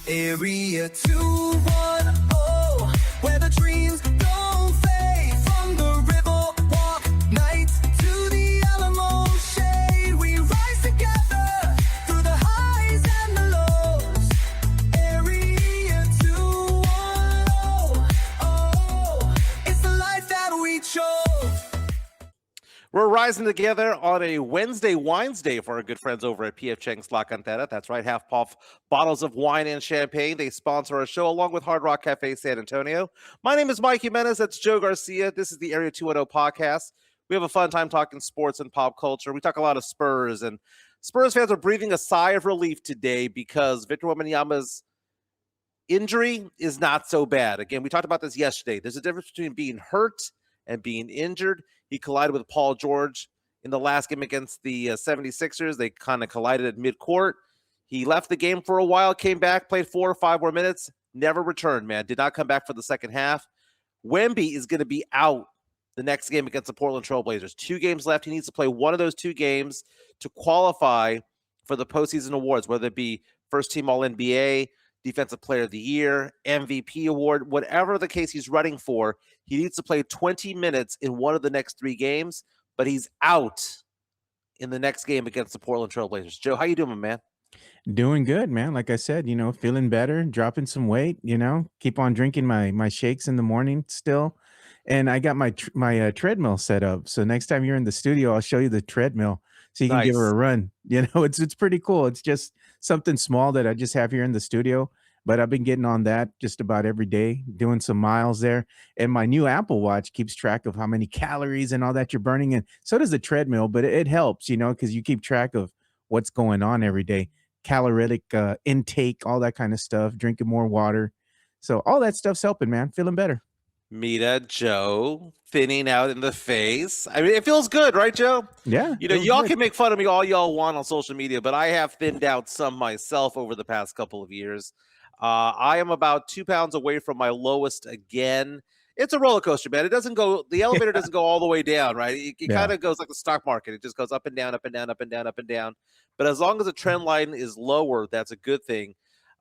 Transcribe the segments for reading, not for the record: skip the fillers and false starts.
Area 210, where the dreams don't fade. From the river walk nights to the Alamo shade, we rise together through the highs and the lows. Area 210, oh, it's the life that we chose. We're rising together on a Wednesday Wines Day for our good friends over at P.F. Chang's La Cantera. That's right, half-off bottles of wine and champagne. They sponsor our show along with Hard Rock Cafe San Antonio. My name is Mike Jimenez. That's Joe Garcia. This is the Area 210 podcast. We have a fun time talking sports and pop culture. We talk a lot of Spurs, and Spurs fans are breathing a sigh of relief today because Victor Wembanyama's injury is not so bad. Again, we talked about this yesterday. There's a difference between being hurt and being injured. He collided with Paul George in the last game against the 76ers. They kind of collided at midcourt. He left the game for a while, came back, played 4 or 5 more minutes, never returned, man. Did not come back for the second half. Wemby is going to be out the next game against the Portland Trail Blazers. 2 games left. He needs to play one of those 2 games to qualify for the postseason awards, whether it be first team All-NBA, Defensive Player of the Year, MVP award, whatever the case he's running for. He needs to play 20 minutes in one of the next 3 games, but he's out in the next game against the Portland Trail Blazers. Joe, how you doing, man? Doing good, man. Like I said, feeling better, dropping some weight, keep on drinking my shakes in the morning still. And I got my treadmill set up. So next time you're in the studio, I'll show you the treadmill so you can give her a run. It's pretty cool. It's just something small that I just have here in the studio, but I've been getting on that just about every day, doing some miles there. And my new Apple Watch keeps track of how many calories and all that you're burning. And so does the treadmill, but it helps, because you keep track of what's going on every day. Caloric intake, all that kind of stuff, drinking more water. So all that stuff's helping, man. Feeling better. Mita, Joe, thinning out in the face. I mean, it feels good, right, Joe? Yeah. Y'all can make fun of me all y'all want on social media, but I have thinned out some myself over the past couple of years. I am about 2 pounds away from my lowest again. It's a roller coaster, man. The elevator doesn't go all the way down, right? It kind of goes like the stock market. It just goes up and down, up and down, up and down, up and down. But as long as the trend line is lower, that's a good thing.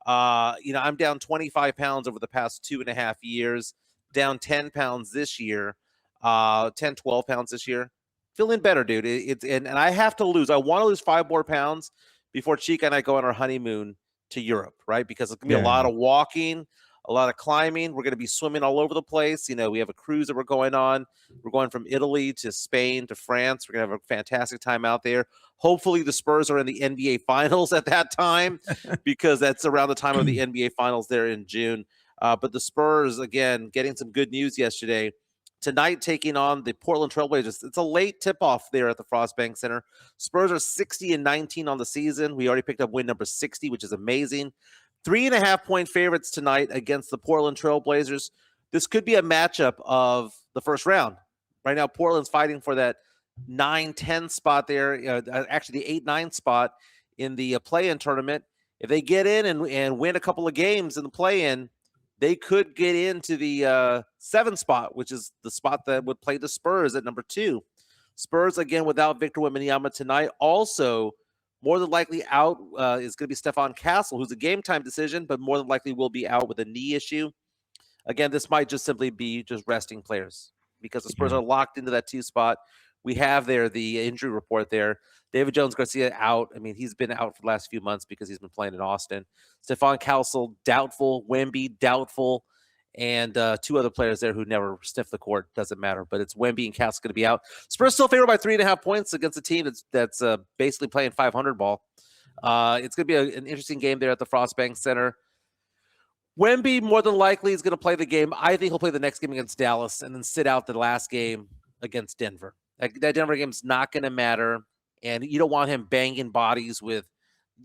I'm down 25 pounds over the past 2.5 years, down 10 pounds this year, 10, 12 pounds this year. Feeling better, dude. And I have to lose. I want to lose 5 more pounds before Chica and I go on our honeymoon to Europe, right? Because it's going to be a lot of walking, a lot of climbing. We're going to be swimming all over the place. We have a cruise that we're going on. We're going from Italy to Spain to France. We're going to have a fantastic time out there. Hopefully the Spurs are in the NBA Finals at that time because that's around the time of the NBA Finals there in June. But the Spurs, again, getting some good news yesterday. Tonight, taking on the Portland Trail Blazers. It's a late tip-off there at the Frost Bank Center. Spurs are 60-19 on the season. We already picked up win number 60, which is amazing. 3.5-point favorites tonight against the Portland Trail Blazers. This could be a matchup of the first round. Right now, Portland's fighting for that 9-10 spot there, actually the 8-9 spot in the play-in tournament. If they get in and win a couple of games in the play-in, they could get into the 7 spot, which is the spot that would play the Spurs at number 2. Spurs, again, without Victor Wembanyama tonight. Also, more than likely out is going to be Stephon Castle, who's a game-time decision, but more than likely will be out with a knee issue. Again, this might just simply be just resting players because the Spurs are locked into that 2 spot. We have there the injury report there. David Jones-Garcia out. I mean, he's been out for the last few months because he's been playing in Austin. Stephon Castle, doubtful. Wemby, doubtful. And 2 other players there who never sniffed the court. Doesn't matter. But it's Wemby and Castle going to be out. Spurs still favored by 3.5 points against a team that's basically playing 500 ball. It's going to be an interesting game there at the Frost Bank Center. Wemby more than likely is going to play the game. I think he'll play the next game against Dallas and then sit out the last game against Denver. That Denver game's not going to matter, and you don't want him banging bodies with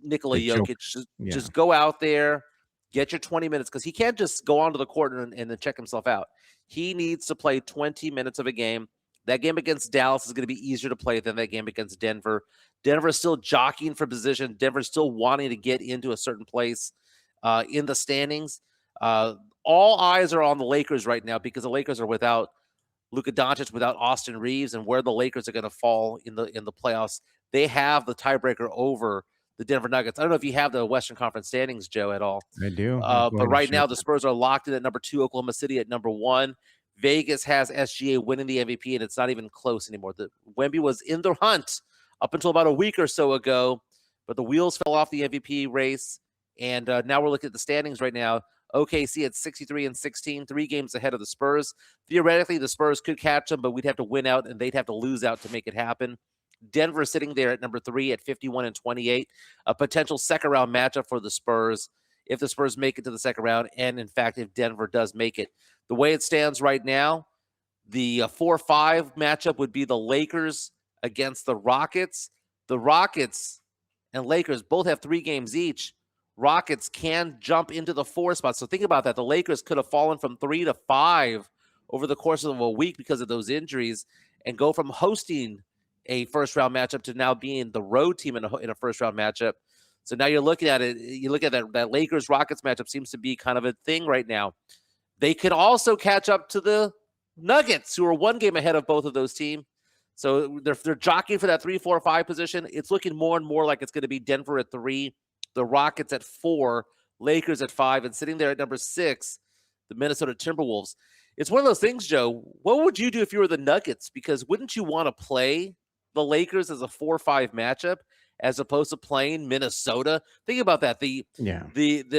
Nikola Jokic. Just go out there, get your 20 minutes, because he can't just go onto the court and then check himself out. He needs to play 20 minutes of a game. That game against Dallas is going to be easier to play than that game against Denver. Denver is still jockeying for position. Denver is still wanting to get into a certain place in the standings. All eyes are on the Lakers right now because the Lakers are without Luka Doncic, without Austin Reeves, and where the Lakers are going to fall in the playoffs. They have the tiebreaker over the Denver Nuggets. I don't know if you have the Western Conference standings, Joe, at all. I do. I'm But going to right share now, the that. Spurs are locked in at number 2, Oklahoma City at number 1. Vegas has SGA winning the MVP, and it's not even close anymore. The Wemby was in the hunt up until about a week or so ago, but the wheels fell off the MVP race, and now we're looking at the standings right now. OKC at 63-16, 3 games ahead of the Spurs. Theoretically, the Spurs could catch them, but we'd have to win out, and they'd have to lose out to make it happen. Denver sitting there at number 3 at 51-28, a potential second-round matchup for the Spurs if the Spurs make it to the second round, and in fact, if Denver does make it. The way it stands right now, the 4-5 matchup would be the Lakers against the Rockets. The Rockets and Lakers both have 3 games each. Rockets can jump into the 4 spot. So think about that. The Lakers could have fallen from 3 to 5 over the course of a week because of those injuries and go from hosting a first-round matchup to now being the road team in a first-round matchup. So now you're looking at it. You look at that Lakers-Rockets matchup seems to be kind of a thing right now. They could also catch up to the Nuggets, who are 1 game ahead of both of those teams. So they're jockeying for that 3, 4, 5 position. It's looking more and more like it's going to be Denver at 3, the Rockets at 4, Lakers at 5, and sitting there at number 6, the Minnesota Timberwolves. It's one of those things, Joe. What would you do if you were the Nuggets? Because wouldn't you want to play the Lakers as a 4-5 matchup as opposed to playing Minnesota? Think about that. The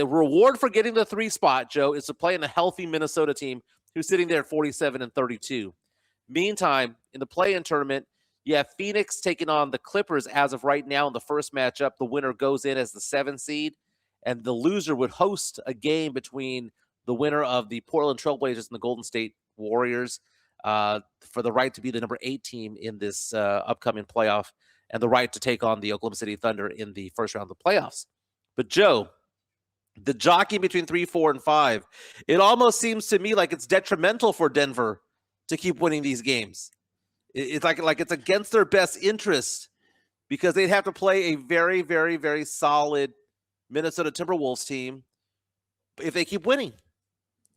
reward for getting the 3 spot, Joe, is to play in a healthy Minnesota team who's sitting there at 47-32. Meantime, in the play-in tournament, you have Phoenix taking on the Clippers as of right now in the first matchup. The winner goes in as the 7 seed, and the loser would host a game between the winner of the Portland Trailblazers and the Golden State Warriors for the right to be the number 8 team in this upcoming playoff and the right to take on the Oklahoma City Thunder in the first round of the playoffs. But, Joe, the jockeying between 3, 4, and 5, it almost seems to me like it's detrimental for Denver to keep winning these games. It's like it's against their best interest because they'd have to play a very, very, very solid Minnesota Timberwolves team if they keep winning.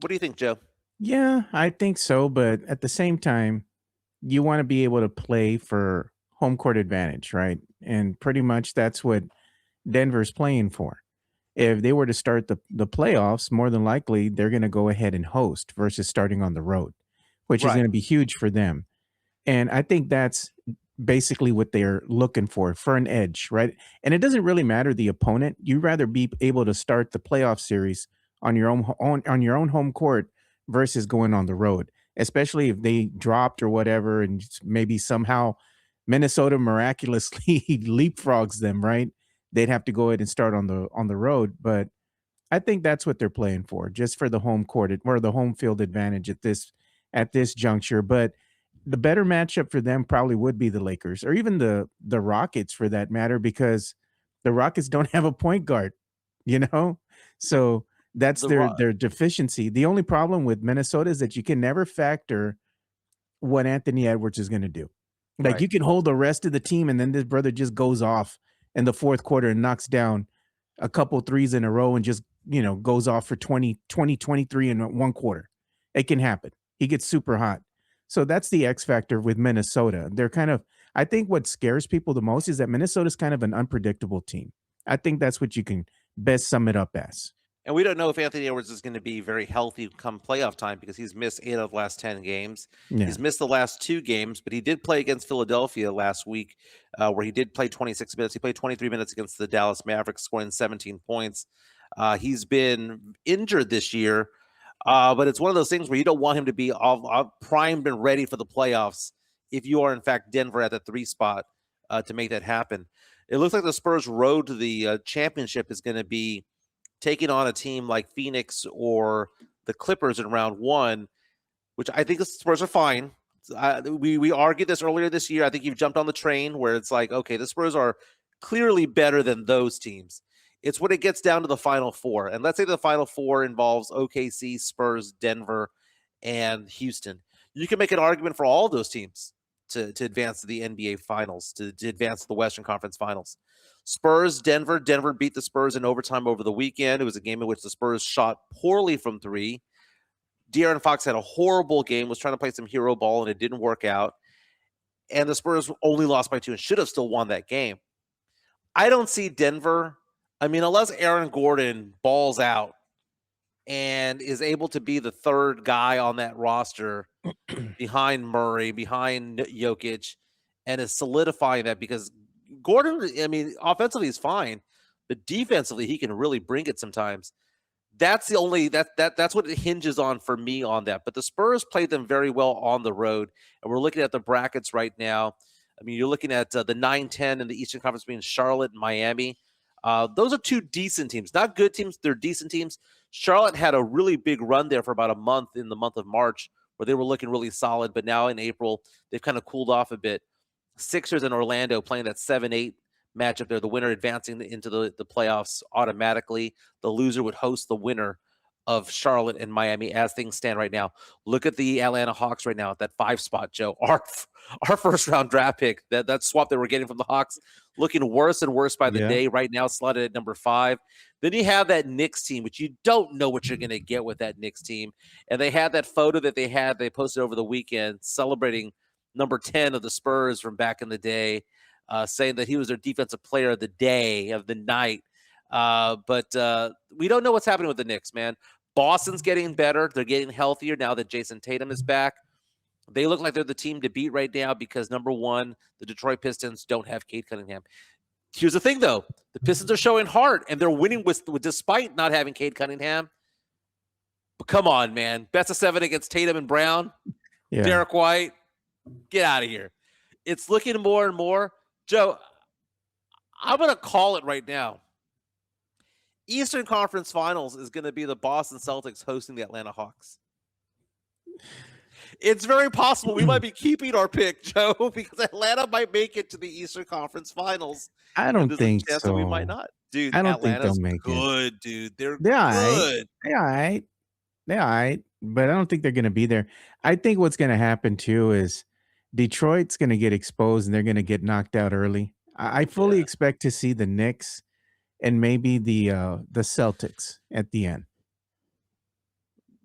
What do you think, Joe? Yeah, I think so. But at the same time, you want to be able to play for home court advantage, right? And pretty much that's what Denver's playing for. If they were to start the playoffs, more than likely they're going to go ahead and host versus starting on the road, which is Right. going to be huge for them. And I think that's basically what they're looking for an edge, right? And it doesn't really matter the opponent. You'd rather be able to start the playoff series on your own home court versus going on the road, especially if they dropped or whatever, and maybe somehow Minnesota miraculously leapfrogs them, right? They'd have to go ahead and start on the road. But I think that's what they're playing for, just for the home court or the home field advantage at this juncture. But the better matchup for them probably would be the Lakers or even the Rockets for that matter, because the Rockets don't have a point guard, you know? So that's their deficiency. The only problem with Minnesota is that you can never factor what Anthony Edwards is going to do. Like, Right. you can hold the rest of the team and then this brother just goes off in the fourth quarter and knocks down a couple threes in a row and just, goes off for 20, 23 in 1 quarter. It can happen. He gets super hot. So that's the X factor with Minnesota. I think what scares people the most is that Minnesota's kind of an unpredictable team. I think that's what you can best sum it up as. And we don't know if Anthony Edwards is going to be very healthy come playoff time because he's missed 8 of the last 10 games. Yeah. He's missed the last 2 games, but he did play against Philadelphia last week where he did play 26 minutes. He played 23 minutes against the Dallas Mavericks, scoring 17 points. He's been injured this year, but it's one of those things where you don't want him to be all primed and ready for the playoffs if you are, in fact, Denver at the 3 spot to make that happen. It looks like the Spurs' road to the championship is going to be taking on a team like Phoenix or the Clippers in round 1, which I think the Spurs are fine. We argued this earlier this year. I think you've jumped on the train where it's like, okay, the Spurs are clearly better than those teams. It's when it gets down to the Final 4. And let's say the Final 4 involves OKC, Spurs, Denver, and Houston. You can make an argument for all of those teams to advance to the NBA Finals, to advance to the Western Conference Finals. Spurs, Denver. Denver beat the Spurs in overtime over the weekend. It was a game in which the Spurs shot poorly from 3. De'Aaron Fox had a horrible game, was trying to play some hero ball, and it didn't work out. And the Spurs only lost by 2 and should have still won that game. I don't see Denver. I mean, unless Aaron Gordon balls out and is able to be the third guy on that roster behind Murray, behind Jokic, and is solidifying that because Gordon, I mean, offensively is fine, but defensively he can really bring it sometimes. That's the only that's what it hinges on for me on that. But the Spurs played them very well on the road, and we're looking at the brackets right now. I mean, you're looking at the 9-10 in the Eastern Conference between Charlotte and Miami. Those are two decent teams, not good teams. They're decent teams. Charlotte had a really big run there for about a month in the month of March where they were looking really solid, but now in April they've kind of cooled off a bit. Sixers and Orlando playing that 7-8 matchup there. The winner advancing into the playoffs automatically. The loser would host the winner of Charlotte and Miami as things stand right now. Look at the Atlanta Hawks right now at that 5 spot, Joe. Our first round draft pick, that swap that we're getting from the Hawks, looking worse and worse by the day. Right now, slotted at number 5. Then you have that Knicks team, which you don't know what you're going to get with that Knicks team. And they had that photo that they posted over the weekend celebrating number 10 of the Spurs from back in the day, saying that he was their defensive player of the day, of the night. But we don't know what's happening with the Knicks, man. Boston's getting better. They're getting healthier now that Jason Tatum is back. They look like they're the team to beat right now because, number one, the Detroit Pistons don't have Cade Cunningham. Here's the thing, though. The Pistons are showing heart, and they're winning despite not having Cade Cunningham. But come on, man. Best of 7 against Tatum and Brown. Yeah. Derek White, get out of here. It's looking more and more. Joe, I'm going to call it right now. Eastern Conference Finals is going to be the Boston Celtics hosting the Atlanta Hawks. It's very possible we might be keeping our pick, Joe, because Atlanta might make it to the Eastern Conference Finals. I don't think so. We might not. Dude, I don't Atlanta's think they'll make good, dude. They're good. They're all right. But I don't think they're going to be there. I think what's going to happen, too, is Detroit's going to get exposed and they're going to get knocked out early. I fully expect to see the Knicks and maybe the Celtics at the end.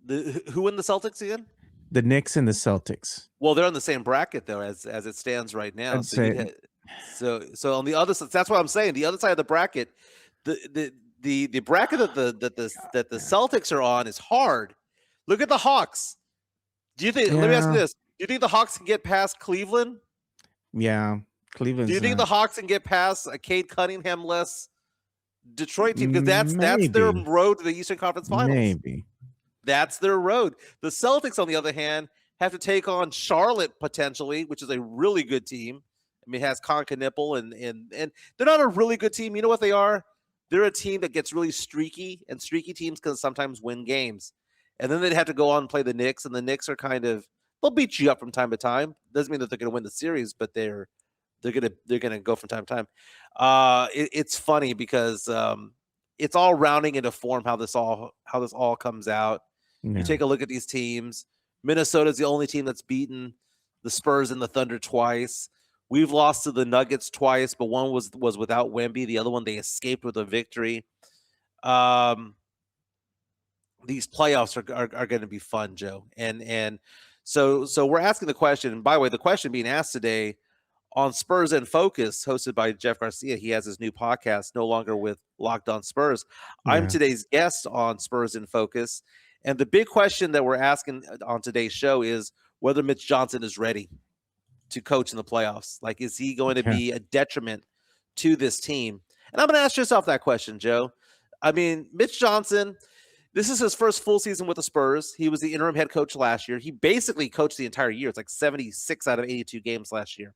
Who in the Celtics again? The Knicks and the Celtics. Well, they're on the same bracket though as it stands right now. So on the other side, that's what I'm saying. The other side of the bracket, the bracket that the Celtics are on is hard. Look at the Hawks. Do you think? Let me ask you this: do you think the Hawks can get past Cleveland? Yeah, Cleveland. Do you think the Hawks can get past a Cade Cunningham-less Detroit team? Because that's their road to the Eastern Conference Finals. Maybe. That's their road. The Celtics, on the other hand, have to take on Charlotte potentially, which is a really good team. I mean, it has Concanipple and they're not a really good team. You know what they are? They're a team that gets really streaky, and streaky teams can sometimes win games. And then they'd have to go on and play the Knicks, and the Knicks are they'll beat you up from time to time. Doesn't mean that they're going to win the series, but they're gonna go from time to time. It's funny because it's all rounding into form how this all comes out. You take a look at these teams. Minnesota's the only team that's beaten the Spurs and the Thunder twice. We've lost to the Nuggets twice, but one was without Wemby. The other one they escaped with a victory. These playoffs are going to be fun, Joe. And so we're asking the question. And by the way, the question being asked today on Spurs in Focus, hosted by Jeff Garcia. He has his new podcast, no longer with Locked On Spurs. Yeah. I'm today's guest on Spurs in Focus. And the big question that we're asking on today's show is whether Mitch Johnson is ready to coach in the playoffs. Like, is he going to be a detriment to this team? And I'm going to ask yourself that question, Joe. I mean, Mitch Johnson, this is his first full season with the Spurs. He was the interim head coach last year. He basically coached the entire year. It's like 76 out of 82 games last year.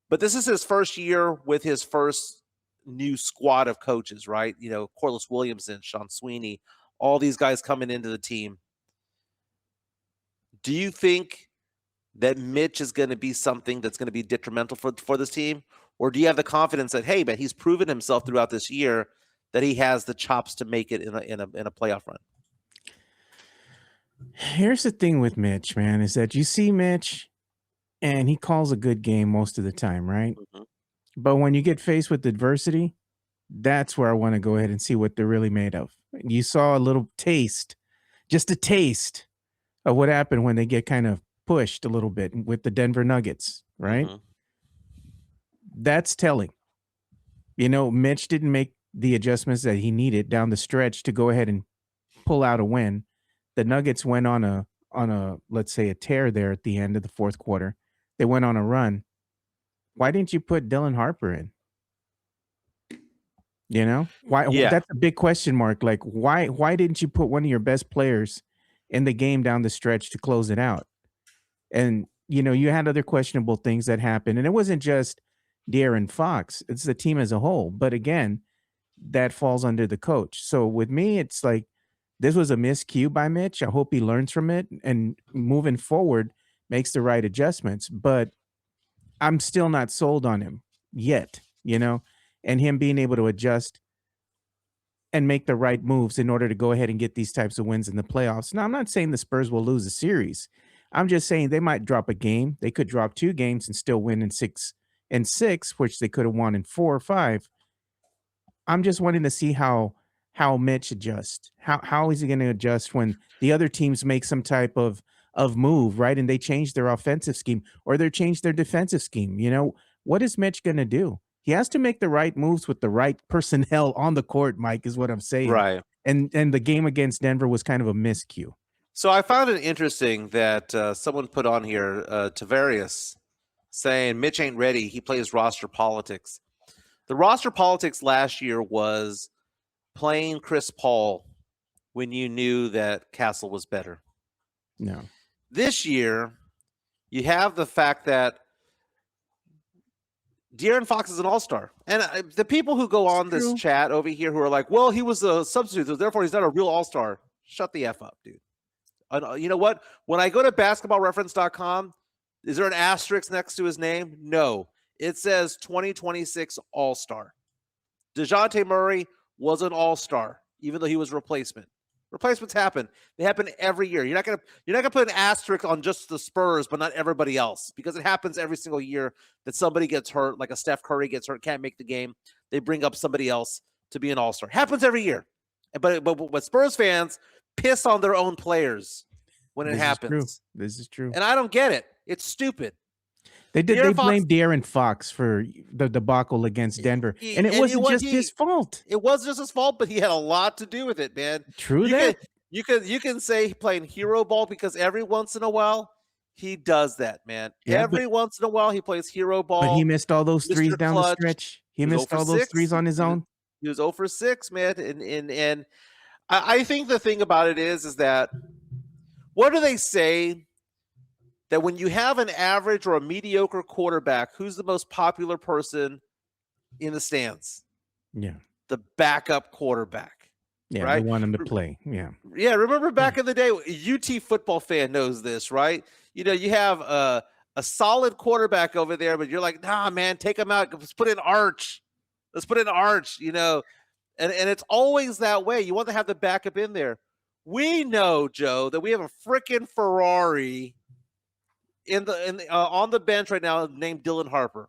But this is his first year with his first new squad of coaches, right? You know, Corliss Williamson, Sean Sweeney, all these guys coming into the team. Do you think that Mitch is going to be something that's going to be detrimental for this team? Or do you have the confidence that, hey, man, he's proven himself throughout this year that he has the chops to make it in a playoff run? Here's the thing with Mitch, man, is that you see Mitch and he calls a good game most of the time, right? Mm-hmm. But when you get faced with adversity, that's where I want to go ahead and see what they're really made of. You saw a little taste, just a taste of what happened when they get kind of pushed a little bit with the Denver Nuggets, right? Mm-hmm. That's telling. Mitch didn't make the adjustments that he needed down the stretch to go ahead and pull out a win. The Nuggets went on a let's say a tear there at the end of the fourth quarter. They went on a run. Why didn't you put Dylan Harper in? Why? Yeah. That's a big question mark. Like, why didn't you put one of your best players in the game down the stretch to close it out? And you had other questionable things that happened, and it wasn't just De'Aaron Fox; it's the team as a whole. But again, that falls under the coach. So with me, it's like this was a miscue by Mitch. I hope he learns from it and moving forward makes the right adjustments. But I'm still not sold on him yet, and him being able to adjust and make the right moves in order to go ahead and get these types of wins in the playoffs. Now, I'm not saying the Spurs will lose a series. I'm just saying they might drop a game. They could drop 2 games and still win in 6, which they could have won in 4 or 5. I'm just wanting to see how Mitch adjusts. How is he going to adjust when the other teams make some type of move, right? And they change their offensive scheme or they change their defensive scheme. What is Mitch going to do? He has to make the right moves with the right personnel on the court, Mike, is what I'm saying. Right. And the game against Denver was kind of a miscue. So I found it interesting that someone put on here, Tavarius, saying Mitch ain't ready. He plays roster politics. The roster politics last year was playing Chris Paul when you knew that Castle was better. No. This year, you have the fact that De'Aaron Fox is an all-star. And the people who go on this chat over here who are like, well, he was a substitute, so therefore he's not a real all-star. Shut the F up, dude. You know what? When I go to basketballreference.com, is there an asterisk next to his name? No. It says 2026 All-Star. DeJounte Murray was an all-star, even though he was replacement. Replacements happen. They happen every year. You're not gonna put an asterisk on just the Spurs, but not everybody else, because it happens every single year that somebody gets hurt, like a Steph Curry gets hurt, can't make the game. They bring up somebody else to be an all-star. Happens every year. But Spurs fans piss on their own players when it happens. This is true. And I don't get it. It's stupid. They blamed De'Aaron Fox for the debacle against Denver, and it wasn't just his fault. It was just his fault, but he had a lot to do with it, man. You can say playing hero ball because every once in a while he does that, man. Yeah, every once in a while he plays hero ball. But he missed all those threes Mr. down Clutch. the stretch. He missed all those threes on his own. He was 0 for 6, man. And I think the thing about it is that what do they say? That when you have an average or a mediocre quarterback, who's the most popular person in the stands? Yeah. The backup quarterback. Yeah, right? They want him to play. Yeah. Yeah, remember back in the day, a UT football fan knows this, right? You have a solid quarterback over there, but you're like, nah, man, take him out. Let's put in Arch. And it's always that way. You want to have the backup in there. We know, Joe, that we have a freaking Ferrari on the bench right now named Dylan Harper.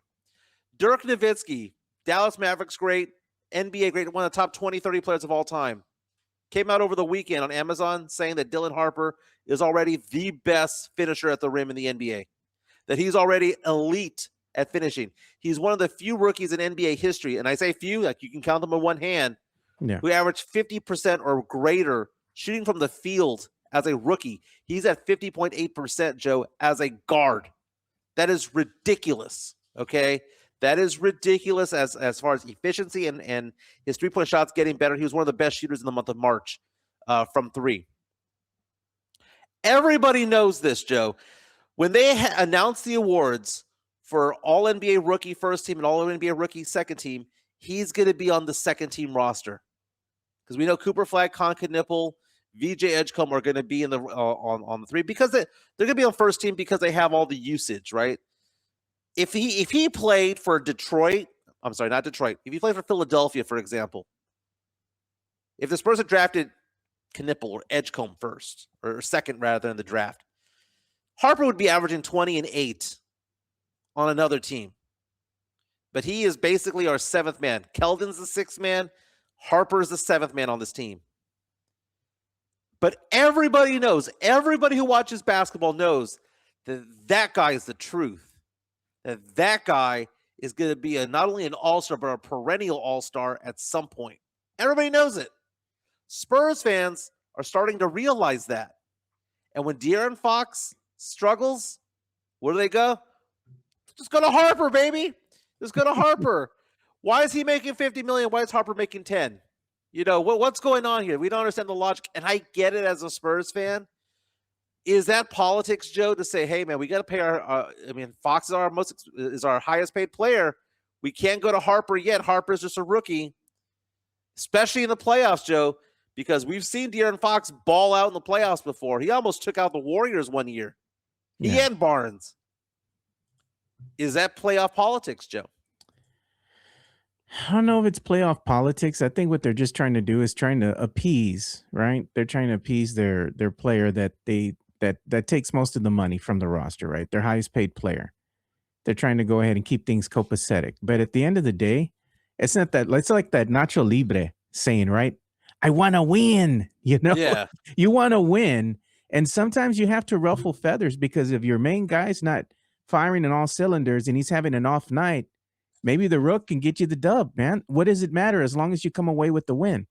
Dirk Nowitzki, Dallas Mavericks great, NBA great, one of the top 20, 30 players of all time. Came out over the weekend on Amazon saying that Dylan Harper is already the best finisher at the rim in the NBA. That he's already elite at finishing. He's one of the few rookies in NBA history, and I say few, like you can count them on one hand, who averaged 50% or greater shooting from the field as a rookie. He's at 50.8%, Joe, as a guard. That is ridiculous, okay? That is ridiculous as far as efficiency and his three-point shots getting better. He was one of the best shooters in the month of March from 3. Everybody knows this, Joe. When they announced the awards for All-NBA Rookie First Team and All-NBA Rookie Second Team, he's going to be on the second-team roster. Because we know Cooper Flag, Con Knipple, VJ Edgecombe are going to be in the on the 3 because they're going to be on first team because they have all the usage, right? If he played for Detroit, I'm sorry, not Detroit. If he played for Philadelphia, for example, if this person drafted Knipple or Edgecombe first or second rather than the draft, Harper would be averaging 20 and 8 on another team. But he is basically our 7th man. Keldon's the 6th man. Harper's the 7th man on this team. But everybody knows, everybody who watches basketball knows that guy is the truth. That guy is going to be not only an all-star, but a perennial all-star at some point. Everybody knows it. Spurs fans are starting to realize that. And when De'Aaron Fox struggles, where do they go? Just go to Harper, baby. Just go to Harper. Why is he making $50 million? Why is Harper making 10? You know, what's going on here? We don't understand the logic. And I get it as a Spurs fan. Is that politics, Joe, to say, hey, man, we got to pay our Fox is our highest paid player. We can't go to Harper yet. Harper's just a rookie, especially in the playoffs, Joe, because we've seen De'Aaron Fox ball out in the playoffs before. He almost took out the Warriors one year. He and Barnes. Is that playoff politics, Joe? I don't know if it's playoff politics. I think what they're just trying to do is trying to appease, right? They're trying to appease their player that takes most of the money from the roster, right? Their highest paid player. They're trying to go ahead and keep things copacetic. But at the end of the day, it's not that. It's like that Nacho Libre saying, right? I want to win. You know, Yeah. You want to win, and sometimes you have to ruffle feathers because if your main guy's not firing in all cylinders and he's having an off night, maybe the rook can get you the dub, man. What does it matter as long as you come away with the win?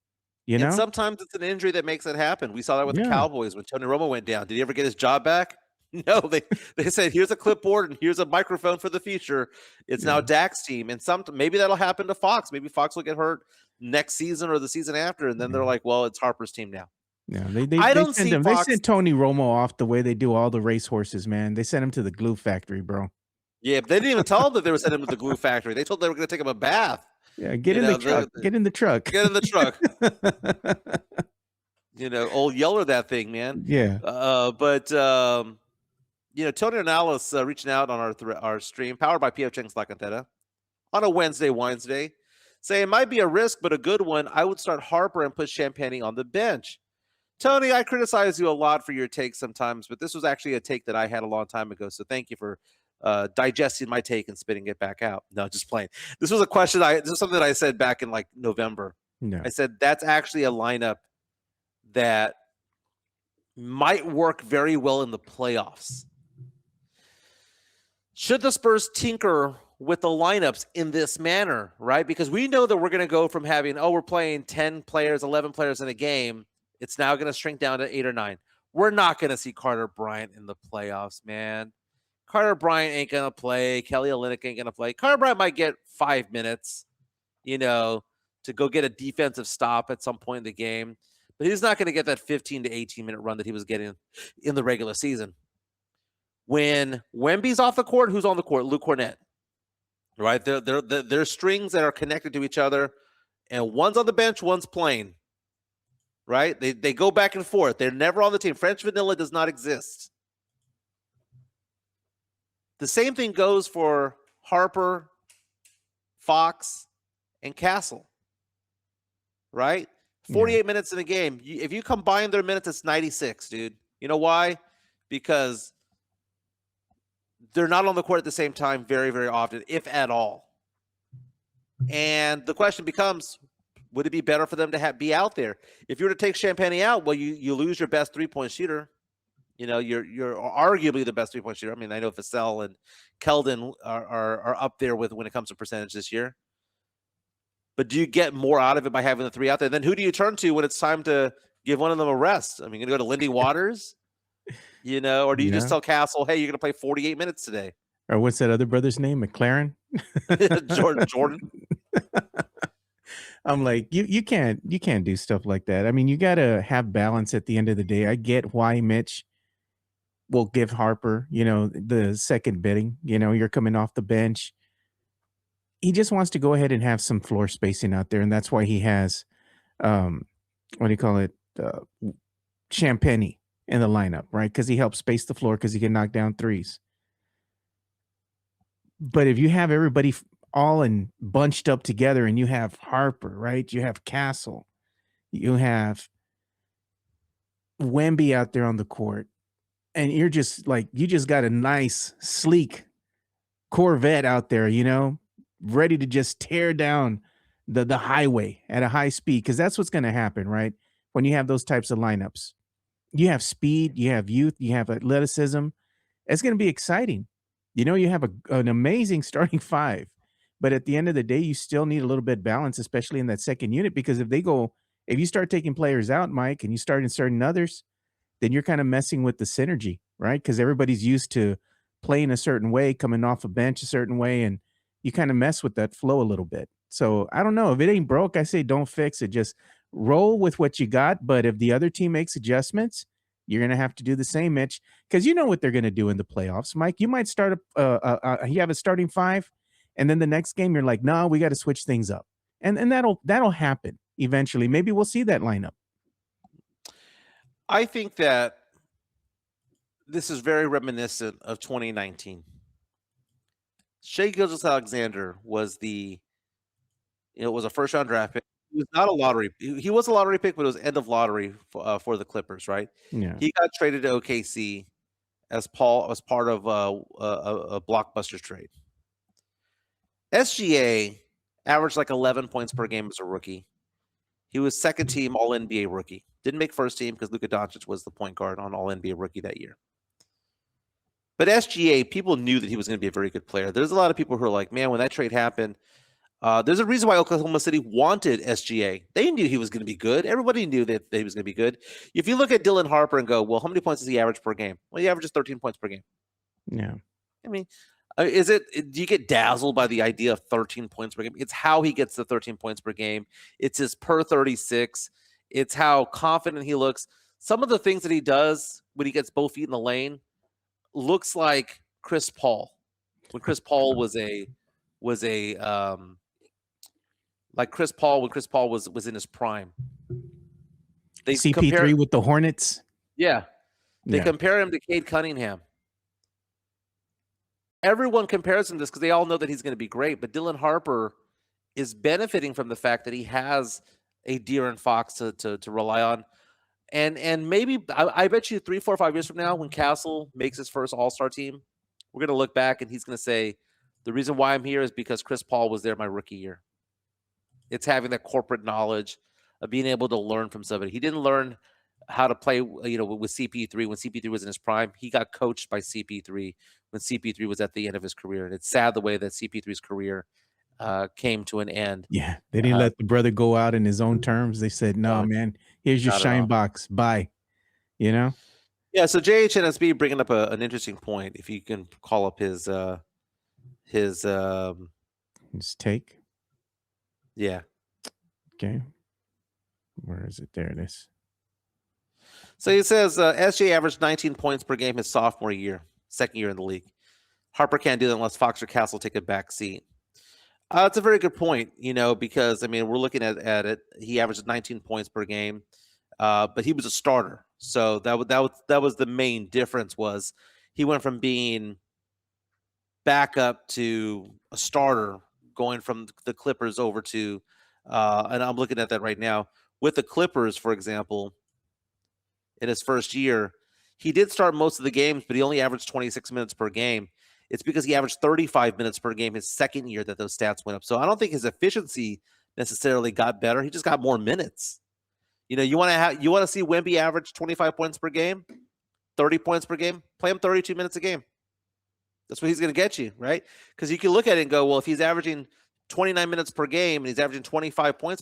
You know, and sometimes it's an injury that makes it happen. We saw that with the Cowboys when Tony Romo went down. Did he ever get his job back? No, they said, here's a clipboard and here's a microphone for the future. It's now Dak's team. And maybe that'll happen to Fox. Maybe Fox will get hurt next season or the season after. And then they're like, well, it's Harper's team now. Yeah, they send Tony Romo off the way they do all the racehorses, man. They sent him to the glue factory, bro. Yeah, but they didn't even tell him that they were sending him to the glue factory. They told them they were going to take him a bath. Yeah, get in the truck. Get in the truck. Get in the truck. Old Yeller that thing, man. Yeah. Tony and Alice reaching out on our stream, powered by PF Chang's La Cantera, on a Wednesday, saying it might be a risk, but a good one. I would start Harper and put Champagne on the bench. Tony, I criticize you a lot for your take sometimes, but this was actually a take that I had a long time ago. So thank you for digesting my take and spitting it back out. No, just playing. This was a question. This is something that I said back in like November. No. I said that's actually a lineup that might work very well in the playoffs. Should the Spurs tinker with the lineups in this manner, right? Because we know that we're going to go from having, we're playing 10 players, 11 players in a game. It's now going to shrink down to 8 or 9. We're not going to see Carter Bryant in the playoffs, man. Carter Bryant ain't going to play. Kelly Olynyk ain't going to play. Carter Bryant might get 5 minutes, to go get a defensive stop at some point in the game. But he's not going to get that 15 to 18-minute run that he was getting in the regular season. When Wemby's off the court, who's on the court? Luke Cornett, right? They're strings that are connected to each other, and one's on the bench, one's playing, right? They go back and forth. They're never on the team. French vanilla does not exist. The same thing goes for Harper, Fox, and Castle, right? 48 minutes in a game. If you combine their minutes, it's 96, dude. You know why? Because they're not on the court at the same time very, very often, if at all. And the question becomes, would it be better for them to be out there? If you were to take Champagne out, well, you lose your best three-point shooter. You're arguably the best three-point shooter. I mean, I know Vassell and Keldon are up there with when it comes to percentage this year. But do you get more out of it by having the three out there? Then who do you turn to when it's time to give one of them a rest? I mean, you're going to go to Lindy Waters, or do you just tell Castle, hey, you're going to play 48 minutes today? Or what's that other brother's name? McLaren? Jordan. I'm like, you can't do stuff like that. I mean, you got to have balance at the end of the day. I get why Mitch will give Harper, the second bidding. You're coming off the bench. He just wants to go ahead and have some floor spacing out there, and that's why he has, Champagne in the lineup, right? Because he helps space the floor because he can knock down threes. But if you have everybody all and bunched up together, and you have Harper, right? You have Castle, you have Wemby out there on the court, and you're just like, you just got a nice, sleek Corvette out there, ready to just tear down the highway at a high speed, because that's what's going to happen, right? When you have those types of lineups, you have speed, you have youth, you have athleticism. It's going to be exciting. You have an amazing starting five. But at the end of the day, you still need a little bit of balance, especially in that second unit, because if you start taking players out, Mike, and you start inserting others, then you're kind of messing with the synergy, right? Because everybody's used to playing a certain way, coming off a bench a certain way, and you kind of mess with that flow a little bit. So I don't know. If it ain't broke, I say don't fix it. Just roll with what you got. But if the other team makes adjustments, you're gonna have to do the same, Mitch, because you know what they're gonna do in the playoffs, Mike. You might start you have a starting five, and then the next game you're like, no, we got to switch things up, and that'll happen eventually. Maybe we'll see that lineup. I think that this is very reminiscent of 2019. Shai Gilgeous-Alexander was was a first round draft pick. He was not a lottery. He was a lottery pick, but it was end of lottery for the Clippers, right? Yeah. He got traded to OKC as part of a blockbuster trade. SGA averaged like 11 points per game as a rookie. He was second team All NBA rookie. Didn't make first team because Luka Doncic was the point guard on All NBA rookie that year. But SGA, people knew that he was going to be a very good player. There's a lot of people who are like, man, when that trade happened, there's a reason why Oklahoma City wanted SGA. They knew he was going to be good. Everybody knew that he was going to be good. If you look at Dylan Harper and go, well, how many points does he average per game? Well, he averages 13 points per game. Yeah. I mean, do you get dazzled by the idea of 13 points per game? It's how he gets the 13 points per game. It's his per 36. It's how confident he looks. Some of the things that he does when he gets both feet in the lane looks like Chris Paul. When Chris Paul was like Chris Paul when Chris Paul was in his prime. They CP3 with the Hornets. Yeah. They compare him to Cade Cunningham. Everyone compares him to this because they all know that he's going to be great. But Dylan Harper is benefiting from the fact that he has a De'Aaron Fox to rely on. And maybe I bet you 3, 4, 5 years from now, when Castle makes his first All-Star team, we're going to look back and he's going to say, the reason why I'm here is because Chris Paul was there my rookie year. It's having that corporate knowledge of being able to learn from somebody. He didn't learn how to play, with CP3 when CP3 was in his prime. He got coached by CP3 when CP3 was at the end of his career. And it's sad the way that CP3's career came to an end. Yeah, they didn't let the brother go out in his own terms. They said, no, man, here's your shine box. Bye. Yeah, so JHNSB bringing up an interesting point. If you can call up his take. Yeah. Okay. Where is it? There it is. So he says SJ averaged 19 points per game his sophomore year, second year in the league. Harper can't do that unless Fox or Castle take a back seat. It's a very good point, because we're looking at it. He averaged 19 points per game, but he was a starter. So that was the main difference. Was he went from being backup to a starter, going from the Clippers over to, and I'm looking at that right now with the Clippers, for example. In his first year, he did start most of the games, but he only averaged 26 minutes per game. It's because he averaged 35 minutes per game his second year that those stats went up. So I don't think his efficiency necessarily got better. He just got more minutes. You want to see Wemby average 25 points per game, 30 points per game, play him 32 minutes a game. That's what he's going to get you, right? Because you can look at it and go, well, if he's averaging 29 minutes per game and he's averaging 24 points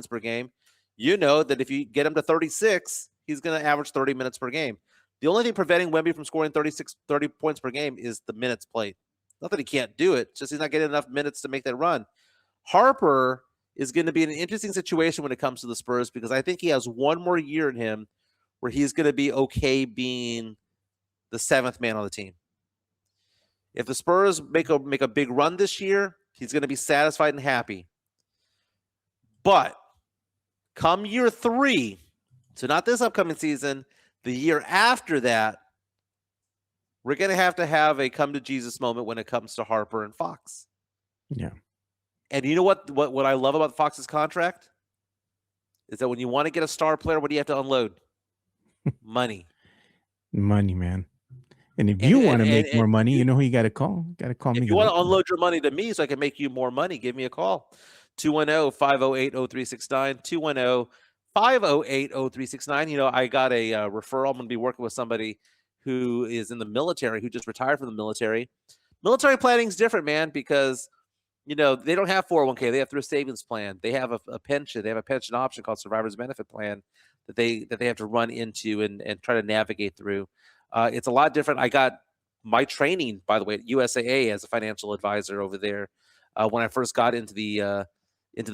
per game, you know that if you get him to 36, he's going to average 30 minutes per game. The only thing preventing Wemby from scoring 30 points per game is the minutes played. Not that he can't do it, just he's not getting enough minutes to make that run. Harper is going to be in an interesting situation when it comes to the Spurs because I think he has one more year in him where he's going to be okay being the seventh man on the team. If the Spurs make a big run this year, he's going to be satisfied and happy. But come year 3, so not this upcoming season, the year after that, we're going to have a come to Jesus moment when it comes to Harper and Fox. Yeah. And you know what I love about Fox's contract? Is that when you want to get a star player, what do you have to unload? Money. Money, man. And if you want to make more money, you know who you got to call? Got to call me. If you want to unload your money to me so I can make you more money, give me a call. 210-508-0369. 210-508-0369. I got a referral. I'm going to be working with somebody who is in the military, who just retired from the military. Military planning is different, man, because they don't have 401k. They have thrift savings plan. They have a pension. They have a pension option called Survivor's Benefit Plan that they have to run into and try to navigate through. It's a lot different. I got my training, by the way, at USAA as a financial advisor over there when I first got into the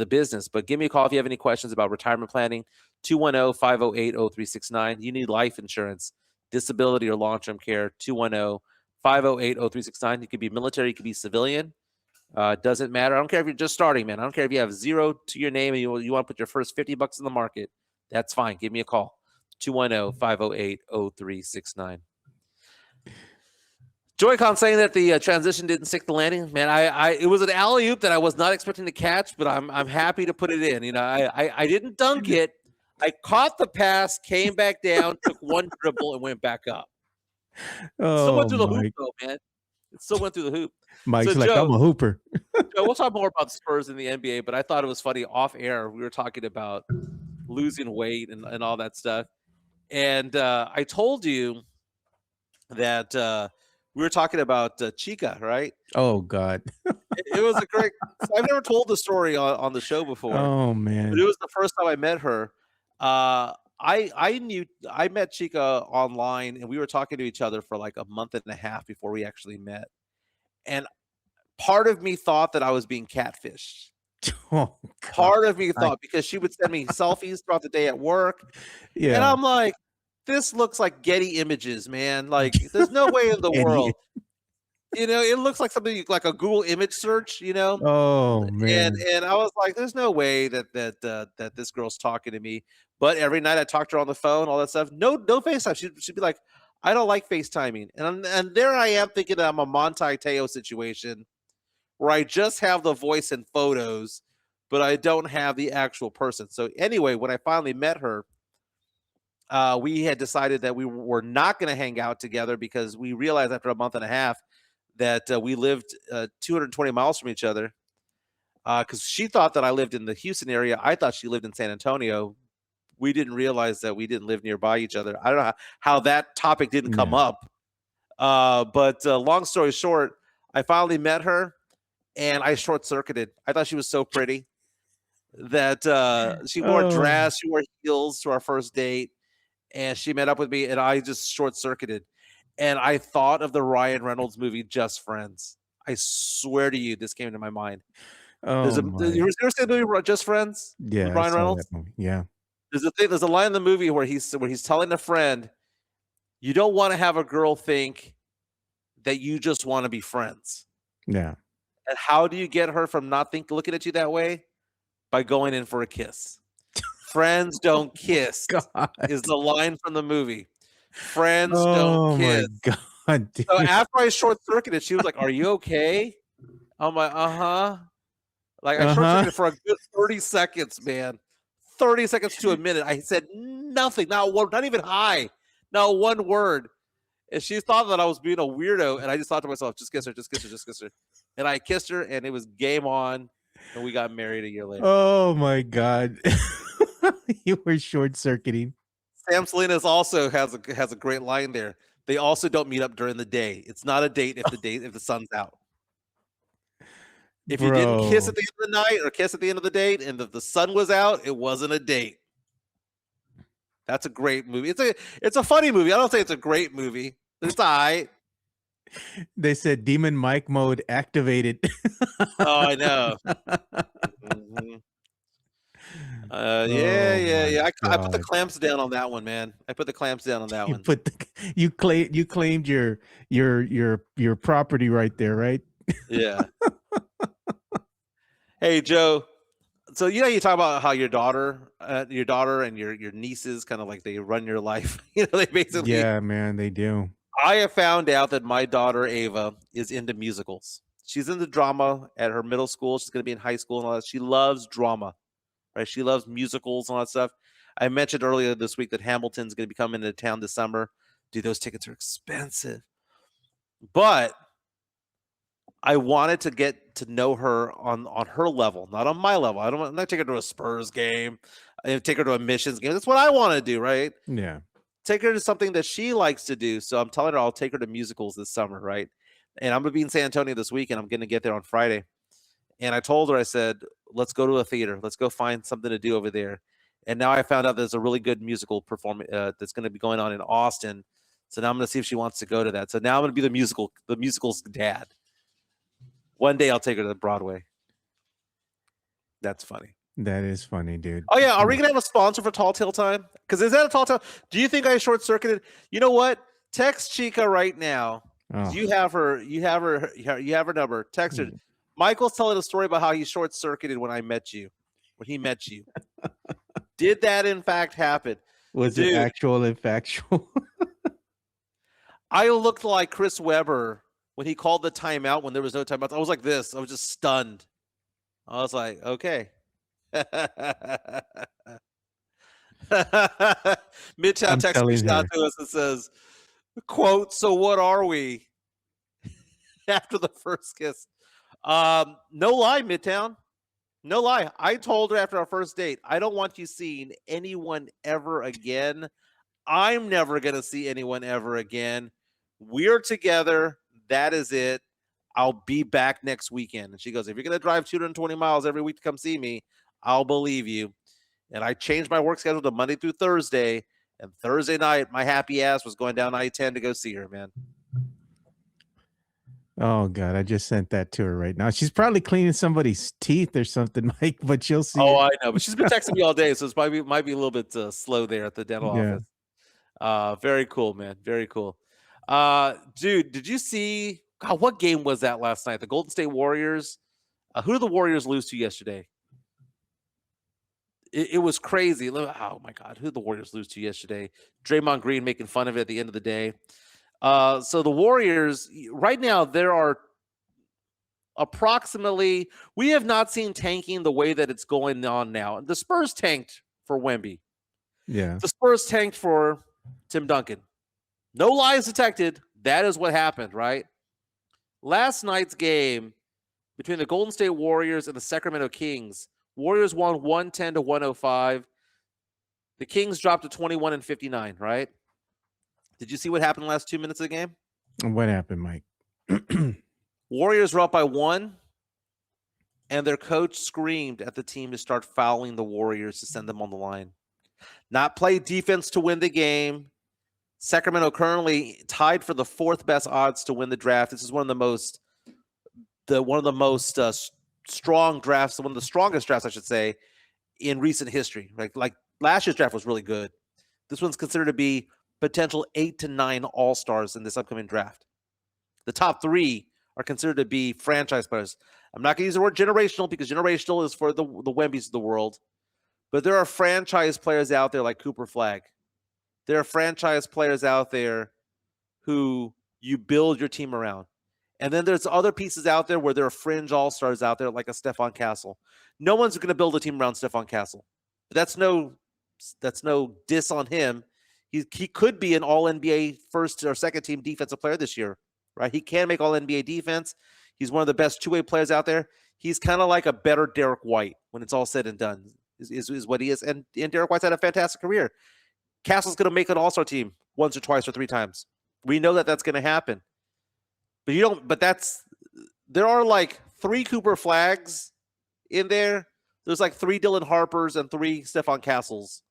business. But give me a call if you have any questions about retirement planning. 210-508-0369. You need life insurance, disability, or long-term care. 210-508-0369. You could be military, you could be civilian. Doesn't matter. I don't care if you're just starting, man. I don't care if you have zero to your name and you want to put your first $50 in the market. That's fine. Give me a call. 210-508-0369. Joy-Con saying that the transition didn't stick the landing. Man, it was an alley-oop that I was not expecting to catch, but I'm happy to put it in. I didn't dunk it. I caught the pass, came back down, took one dribble, and went back up. Still went through the hoop, though, man. It still went through the hoop. Mike's So, like, Joe, I'm a hooper. Joe, we'll talk more about the Spurs in the NBA, but I thought it was funny off air. We were talking about losing weight and all that stuff. And I told you that we were talking about Chica, right? Oh, God. It was a great – I've never told the story on the show before. Oh, But man. it was the first time I met her. I met Chica online, and we were talking to each other for like a month and a half before we actually met. And part of me thought that I was being catfished. Oh, God. Part of me thought, because she would send me selfies throughout the day at work, and Yeah. I'm like, this looks like Getty Images, man. Like, there's no way in the Getty. world. It looks like something like a Google image search, Oh, man. and I was like, there's no way that this girl's talking to me. But every night I talked to her on the phone, all that stuff. No FaceTime. She'd be like, I don't like FaceTiming. And there I am thinking that I'm a Monte Teo situation where I just have the voice and photos, but I don't have the actual person. So anyway, when I finally met her, we had decided that we were not going to hang out together because we realized after a month and a half that we lived 220 miles from each other. Because she thought that I lived in the Houston area. I thought she lived in San Antonio. We didn't realize that we didn't live nearby each other. I don't know how that topic didn't come Yeah. up. But long story short, I finally met her, and I short-circuited. I thought she was so pretty that she wore a Oh. dress, she wore heels to our first date, and she met up with me, and I just short-circuited. And I thought of the Ryan Reynolds movie Just Friends. I swear to you, this came to my mind. Oh, You my. ever seen the movie Just Friends with Yeah, I Ryan saw Reynolds? that movie. Yeah. There's a line in the movie where he's telling a friend, you don't want to have a girl think that you just want to be friends. Yeah. And how do you get her from not looking at you that way? By going in for a kiss. Friends don't kiss God. is the line from the movie. Friends Oh, don't my kiss. God, dude. So after I short-circuited, she was like, "Are you okay?" I'm like, "Uh-huh." Like, I short-circuited for a good 30 seconds, man. 30 seconds to a minute. I said nothing, not even hi, not one word. And she thought that I was being a weirdo, and I just thought to myself, just kiss her, just kiss her, just kiss her. And I kissed her, and it was game on, and we got married a year later. Oh, my God. You were short-circuiting. Sam Salinas also has a great line there. They also don't meet up during the day. It's not a date if the sun's out. If you didn't kiss at the end of the night or kiss at the end of the date and the sun was out, it wasn't a date. That's a great movie. It's a funny movie. I don't say it's a great movie. It's all right. They said Demon Mike mode activated. Oh, I know. Mhm. Oh, Yeah. my I put the God. clamps down on that one, man. I put the clamps down on that You one. you claimed your property right there, right? Yeah. Hey, Joe. So you talk about how your daughter and your nieces kind of like they run your life. They basically. Yeah, man, they do. I have found out that my daughter Ava is into musicals. She's into drama at her middle school. She's going to be in high school and all that. She loves drama, right? She loves musicals and all that stuff. I mentioned earlier this week that Hamilton's going to be coming into town this summer. Dude, those tickets are expensive. But I wanted to get to know her on her level, not on my level. I'm not taking her to a Spurs game. I take her to a missions game. That's what I want to do, right? Yeah. Take her to something that she likes to do. So I'm telling her I'll take her to musicals this summer, right? And I'm gonna be in San Antonio this week, and I'm gonna get there on Friday. And I told her, I said, let's go to a theater. Let's go find something to do over there. And now I found out there's a really good musical performance that's going to be going on in Austin. So now I'm going to see if she wants to go to that. So now I'm going to be the musical's dad. One day I'll take her to Broadway. That's funny. That is funny, dude. Oh yeah, are we gonna have a sponsor for Tall Tale Time? Because is that a Tall Tale? Do you think I short circuited? You know what? Text Chica right now. Oh. You have her. You have her number. Text her. Michael's telling a story about how he short circuited when he met you. Did that in fact happen? Was it actual and factual? I looked like Chris Webber when he called the timeout when there was no timeout. I was like this. I was just stunned. I was like, okay. Midtown text reached out to us and says, quote, so what are we? After the first kiss. No lie, Midtown. No lie. I told her after our first date, I don't want you seeing anyone ever again. I'm never going to see anyone ever again. We're together. That is it. I'll be back next weekend. And she goes, if you're going to drive 220 miles every week to come see me, I'll believe you. And I changed my work schedule to Monday through Thursday. And Thursday night, my happy ass was going down I-10 to go see her, man. Oh, God. I just sent that to her right now. She's probably cleaning somebody's teeth or something, Mike, but she'll see. Oh, I know. But she's been texting me all day, so it might be a little bit slow there at the dental office. Very cool, man. Very cool. Dude, did you see – God, what game was that last night? The Golden State Warriors. Who did the Warriors lose to yesterday? It was crazy. Oh, my God. Who did the Warriors lose to yesterday? Draymond Green making fun of it at the end of the day. So the Warriors, right now, there are approximately – we have not seen tanking the way that it's going on now. The Spurs tanked for Wemby. Yeah. The Spurs tanked for Tim Duncan. No lies detected. That is what happened, right? Last night's game between the Golden State Warriors and the Sacramento Kings, Warriors won 110 to 105. The Kings dropped to 21-59, right? Did you see what happened in the last 2 minutes of the game? What happened, Mike? Warriors were up by 1, and their coach screamed at the team to start fouling the Warriors to send them on the line. Not play defense to win the game. Sacramento currently tied for the 4th best odds to win the draft. This is one of the most strong drafts, one of the strongest drafts, I should say, in recent history. Like last year's draft was really good. This one's considered to be potential 8 to 9 all-stars in this upcoming draft. The top 3 are considered to be franchise players. I'm not going to use the word generational because generational is for the Wembys of the world. But there are franchise players out there like Cooper Flagg. There are franchise players out there who you build your team around. And then there's other pieces out there where there are fringe all-stars out there like a Stephon Castle. No one's going to build a team around Stephon Castle. But that's no diss on him. He could be an all-NBA first or second team defensive player this year, right? He can make all-NBA defense. He's one of the best two-way players out there. He's kind of like a better Derek White when it's all said and done, is what he is. And Derek White's had a fantastic career. Castle's going to make an all-star team once or twice or 3 times. We know that that's going to happen. But there are like 3 Cooper Flaggs in there. There's like 3 Dylan Harpers and 3 Stephon Castles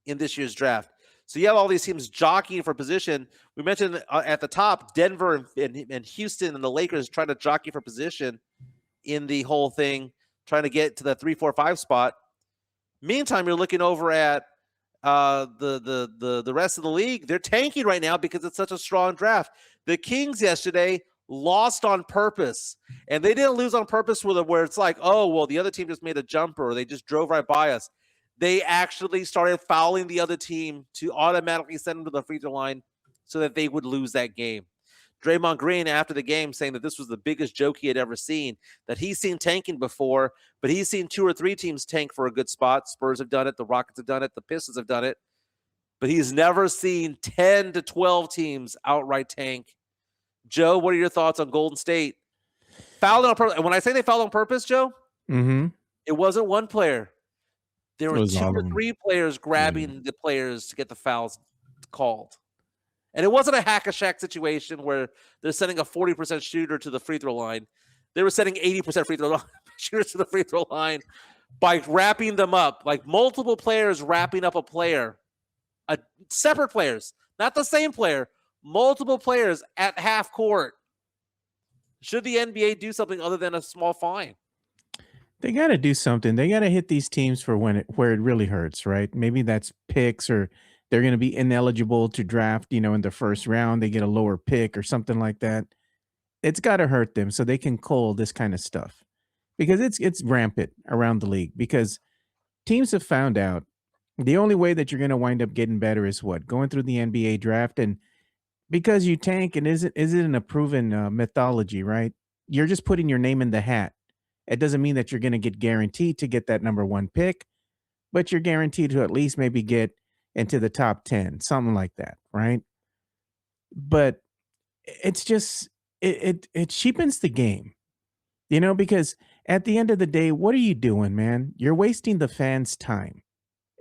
in this year's draft. So you have all these teams jockeying for position. We mentioned at the top, Denver and Houston and the Lakers trying to jockey for position in the whole thing, trying to get to that 3, 4, 5 spot. Meantime, you're looking over at the rest of the league. They're tanking right now because it's such a strong draft. The Kings yesterday lost on purpose, and they didn't lose on purpose where it's like, oh, well, the other team just made a jumper or they just drove right by us. They actually started fouling the other team to automatically send them to the free throw line so that they would lose that game. Draymond Green, after the game, saying that this was the biggest joke he had ever seen, that he's seen tanking before, but he's seen 2 or 3 teams tank for a good spot. Spurs have done it. The Rockets have done it. The Pistons have done it. But he's never seen 10 to 12 teams outright tank. Joe, what are your thoughts on Golden State? Fouled on purpose. And when I say they fouled on purpose, Joe, it wasn't one player. There were 2 or 3 players grabbing the players to get the fouls called. And it wasn't a hack-a-shack situation where they're sending a 40% shooter to the free throw line. They were sending 80% free throw shooters to the free throw line by wrapping them up, like multiple players wrapping up a player, separate players, not the same player, multiple players at half court. Should the NBA do something other than a small fine? They got to do something. They got to hit these teams for where it really hurts, right? Maybe that's picks, or they're going to be ineligible to draft, in the first round. They get a lower pick or something like that. It's got to hurt them so they can cull this kind of stuff, because it's rampant around the league, because teams have found out the only way that you're going to wind up getting better is what? Going through the NBA draft. And because you tank and isn't a proven mythology, right? You're just putting your name in the hat. It doesn't mean that you're going to get guaranteed to get that number one pick, but you're guaranteed to at least maybe get into the top 10, something like that, right? But it's just it cheapens the game, because at the end of the day, what are you doing, man? You're wasting the fans' time.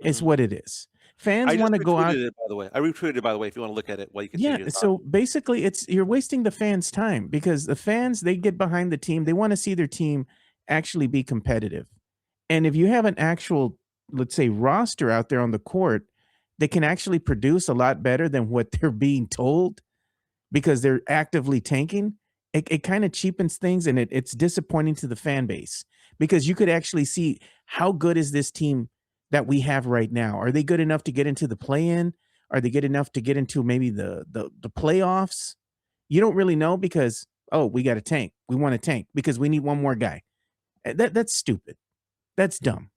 Is what it is. Fans I just want to go out. retweeted it, by the way. I retweeted it, by the way, if you want to look at it while you Yeah, continue to talk. so basically you're wasting the fans' time, because the fans, they get behind the team. They want to see their team actually be competitive. And if you have an actual, let's say, roster out there on the court, they can actually produce a lot better than what they're being told, because they're actively tanking. It kind of cheapens things, and it's disappointing to the fan base, because you could actually see how good is this team that we have right now. Are they good enough to get into the play-in? Are they good enough to get into maybe the playoffs? You don't really know, because, we got to tank. We want to tank because we need one more guy. That's stupid. That's dumb.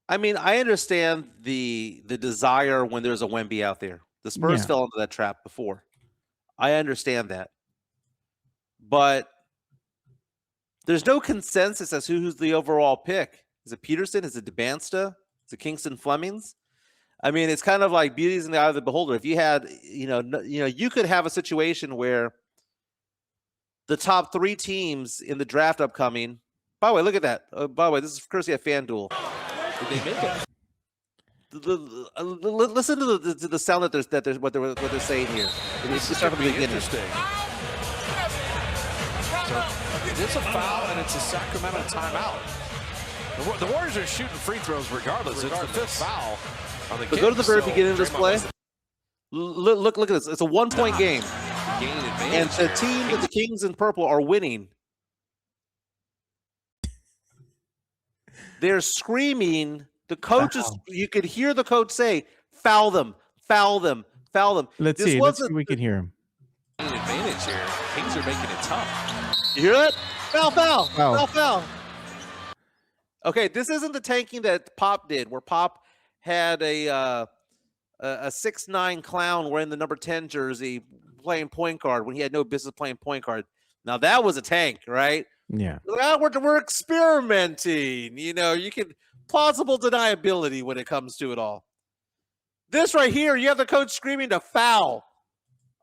I mean, I understand the desire when there's a Wemby out there. The Spurs Yeah. fell into that trap before. I understand that. But there's no consensus as to who's the overall pick. Is it Peterson? Is it DeBansta? Is it Kingston Flemings? I mean, it's kind of like beauty's in the eye of the beholder. If you had, you could have a situation where the top 3 teams in the draft upcoming. By the way, look at that. By the way, this is courtesy of FanDuel. Did they make it? Listen to the sound that there's what they're saying here. It's start from the beginning. Interesting. So it's a foul, and it's a Sacramento timeout. The Warriors are shooting free throws regardless. It's the 5th foul on the But go to the very beginning of this play. Look at this. It's a 1-point game. And the team that the Kings in purple are winning. They're screaming. The coach is, you could hear the coach say, foul them, foul them, foul them. Let's see if we can hear him. Advantage here. Kings are making it tough. You hear that? Foul. Okay, this isn't the tanking that Pop did, where Pop had a 6'9" clown wearing the number 10 jersey playing point guard when he had no business playing point guard. Now that was a tank, right? Yeah. We're experimenting. You can plausible deniability when it comes to it all. This right here, you have the coach screaming to foul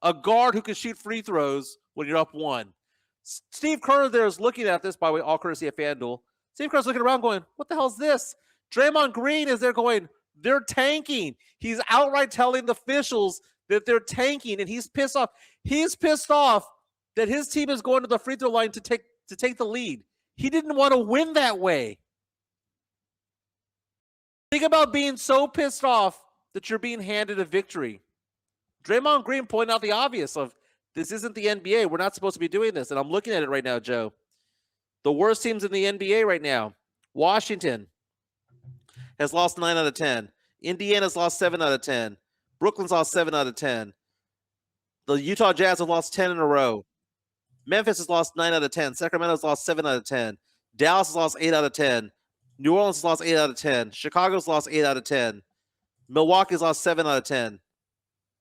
a guard who can shoot free throws when you're up 1. Steve Kerr there is looking at this, by the way, all courtesy of FanDuel. Steve Kerr's looking around going, what the hell is this? Draymond Green is there going, they're tanking. He's outright telling the officials that they're tanking, and he's pissed off. He's pissed off that his team is going to the free throw line to take the lead. He didn't want to win that way. Think about being so pissed off that you're being handed a victory. Draymond Green pointed out the obvious of, this isn't the NBA. We're not supposed to be doing this. And I'm looking at it right now, Joe. The worst teams in the NBA right now. Washington has lost 9 out of 10. Indiana's lost 7 out of 10. Brooklyn's lost 7 out of 10. The Utah Jazz have lost 10 in a row. Memphis has lost 9 out of 10. Sacramento's lost 7 out of 10. Dallas has lost 8 out of 10. New Orleans has lost 8 out of 10. Chicago's lost 8 out of 10. Milwaukee's lost 7 out of 10.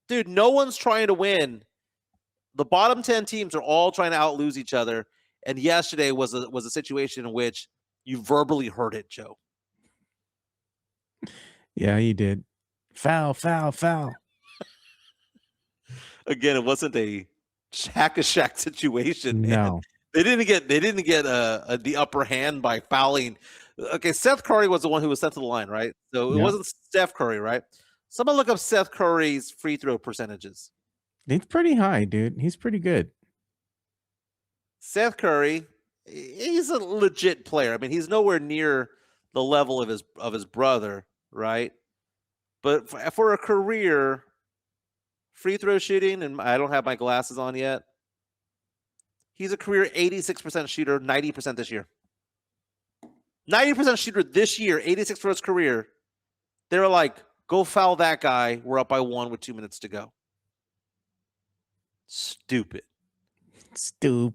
Dude, no one's trying to win. The bottom 10 teams are all trying to out-lose each other. And yesterday was a situation in which you verbally heard it, Joe. Yeah, you did. Foul. Again, it wasn't a shack situation. Man. No. They didn't get the upper hand by fouling. Okay, Seth Curry was the one who was sent to the line, right? So it wasn't Steph Curry, right? Someone look up Seth Curry's free throw percentages. It's pretty high, dude. He's pretty good. Seth Curry, he's a legit player. I mean, he's nowhere near the level of his brother, right? But for a career free throw shooting, and I don't have my glasses on yet, he's a career 86% shooter, 90% this year. 90% shooter this year, 86 for his career. They were like, go foul that guy. We're up by 1 with 2 minutes to go. Stupid. Oh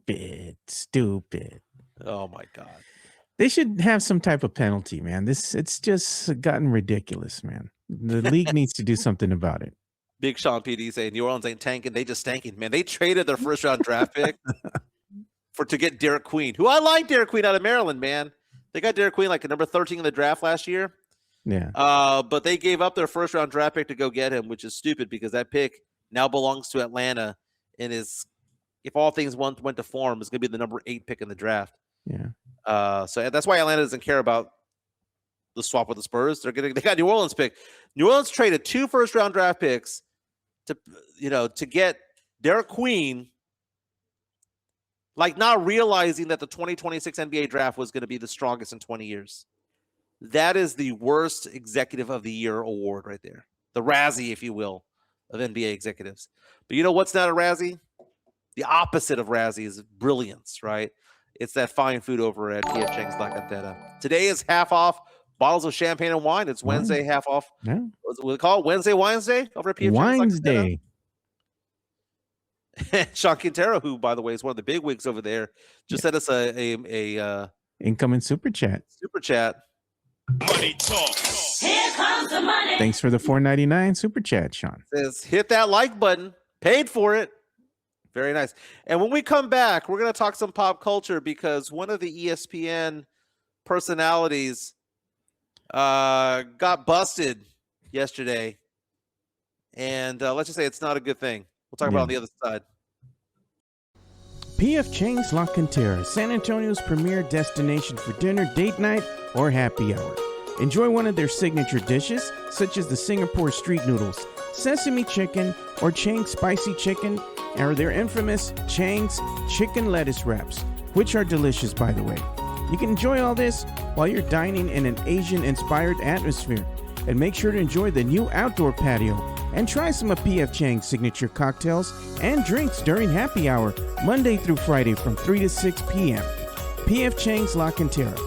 my God. They should have some type of penalty, man. It's just gotten ridiculous, man. The league needs to do something about it. Big Sean PD saying New Orleans ain't tanking, they just tanking. Man, they traded their first round draft pick to get Derek Queen, who I like. Derek Queen out of Maryland, man. They got Derek Queen like number 13 in the draft last year. Yeah. But they gave up their first round draft pick to go get him, which is stupid because that pick now belongs to Atlanta and is, if all things went to form, is going to be the number 8 pick in the draft. Yeah. So that's why Atlanta doesn't care about the swap with the Spurs. They got New Orleans pick. New Orleans traded 2 first round draft picks to get Derek Queen, like not realizing that the 2026 NBA draft was going to be the strongest in 20 years. That is the worst executive of the year award right there. The Razzie, if you will, of NBA executives. But you know what's not a Razzie? The opposite of Razzie is brilliance, right? It's that fine food over at P.F. Chang's La Cantera. Today is half off bottles of champagne and wine. It's Wednesday, half off. Yeah. What we call it? Wednesday over at P.F. Chang's La Cantera. Sean Cantera, who, by the way, is one of the big wigs over there, just sent us a incoming super chat. Money talk. Here comes the money. Thanks for the $4.99 super chat, Sean. Says hit that like button. Paid for it. Very nice. And when we come back, we're going to talk some pop culture because one of the ESPN personalities got busted yesterday. And let's just say it's not a good thing. We'll talk about it on the other side. P.F. Chang's La Cantera, San Antonio's premier destination for dinner, date night, or happy hour. Enjoy one of their signature dishes, such as the Singapore street noodles, sesame chicken, or Chang spicy chicken, or their infamous Chang's chicken lettuce wraps, which are delicious, by the way. You can enjoy all this while you're dining in an Asian-inspired atmosphere. And make sure to enjoy the new outdoor patio and try some of P.F. Chang's signature cocktails and drinks during happy hour, Monday through Friday from 3 to 6 p.m. P.F. Chang's La Cantera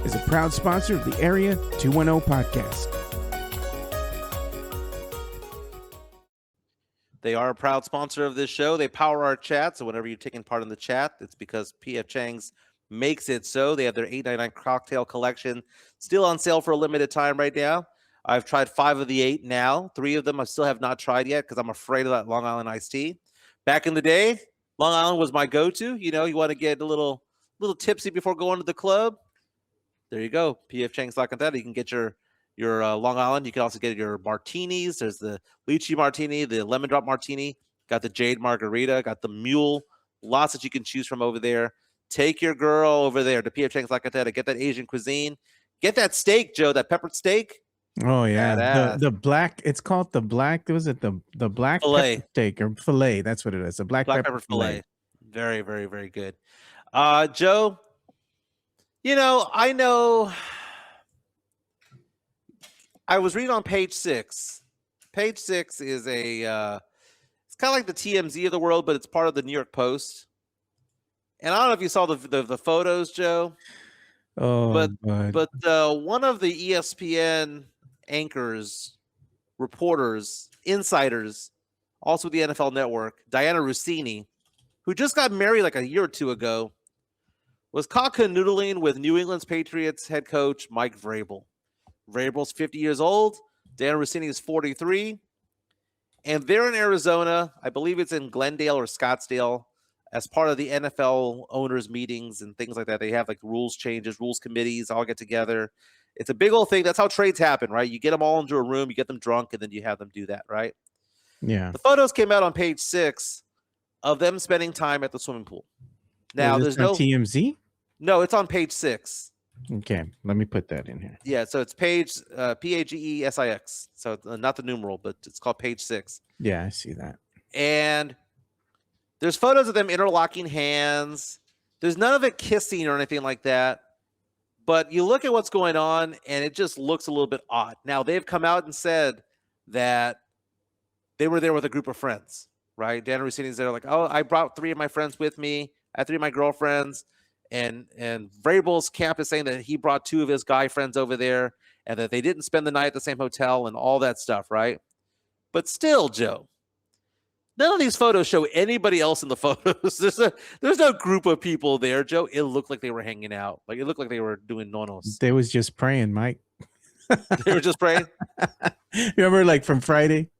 is a proud sponsor of the Area 210 podcast. They are a proud sponsor of this show. They power our chat, so whenever you're taking part in the chat, it's because P.F. Chang's makes it so. They have their $8.99 cocktail collection still on sale for a limited time right now. I've tried 5 of the 8 now. 3 of them I still have not tried yet because I'm afraid of that Long Island iced tea. Back in the day, Long Island was my go-to. You know, you want to get a little tipsy before going to the club. There you go. P.F. Chang's like that. You can get your Long Island. You can also get your martinis. There's the lychee martini, the lemon drop martini. Got the jade margarita. Got the mule. Lots that you can choose from over there. Take your girl over there to P.F. Chang's La Cantera. Get that Asian cuisine. Get that steak, Joe, that peppered steak. Oh yeah, the black. It's called the black. Was it the black fillet pepper steak or fillet? That's what it is. The black pepper fillet. Very, very, very good. Joe, you know, I was reading on page 6. Page 6 is it's kind of like the TMZ of the world, but it's part of the New York Post. And I don't know if you saw the photos, Joe. Oh, but one of the ESPN anchors, reporters, insiders, also the NFL Network, Diana Rossini, who just got married like a year or 2 ago, was caught canoodling with New England's Patriots head coach Mike Vrabel. Vrabel's 50 years old. Diana Rossini is 43. And they're in Arizona. I believe it's in Glendale or Scottsdale. As part of the NFL owners meetings and things like that, they have like rules changes, rules committees, all get together. It's a big old thing. That's how trades happen, right? You get them all into a room, you get them drunk, and then you have them do that, right? Yeah. The photos came out on page 6 of them spending time at the swimming pool. Now, there's no TMZ. No, it's on page 6. Okay, let me put that in here. Yeah, so it's page PAGESIX. So not the numeral, but it's called page 6. Yeah, I see that. And there's photos of them interlocking hands. There's none of it kissing or anything like that. But you look at what's going on, and it just looks a little bit odd. Now, they've come out and said that they were there with a group of friends, right? Dan Rossini's there like, oh, I brought 3 of my friends with me. I had 3 of my girlfriends. And Vrabel's camp is saying that he brought 2 of his guy friends over there and that they didn't spend the night at the same hotel and all that stuff, right? But still, Joe, none of these photos show anybody else in the photos. There's no group of people there, Joe. It looked like they were hanging out. Like it looked like they were doing nonos. They was just praying, Mike. They were just praying. Remember, like from Friday,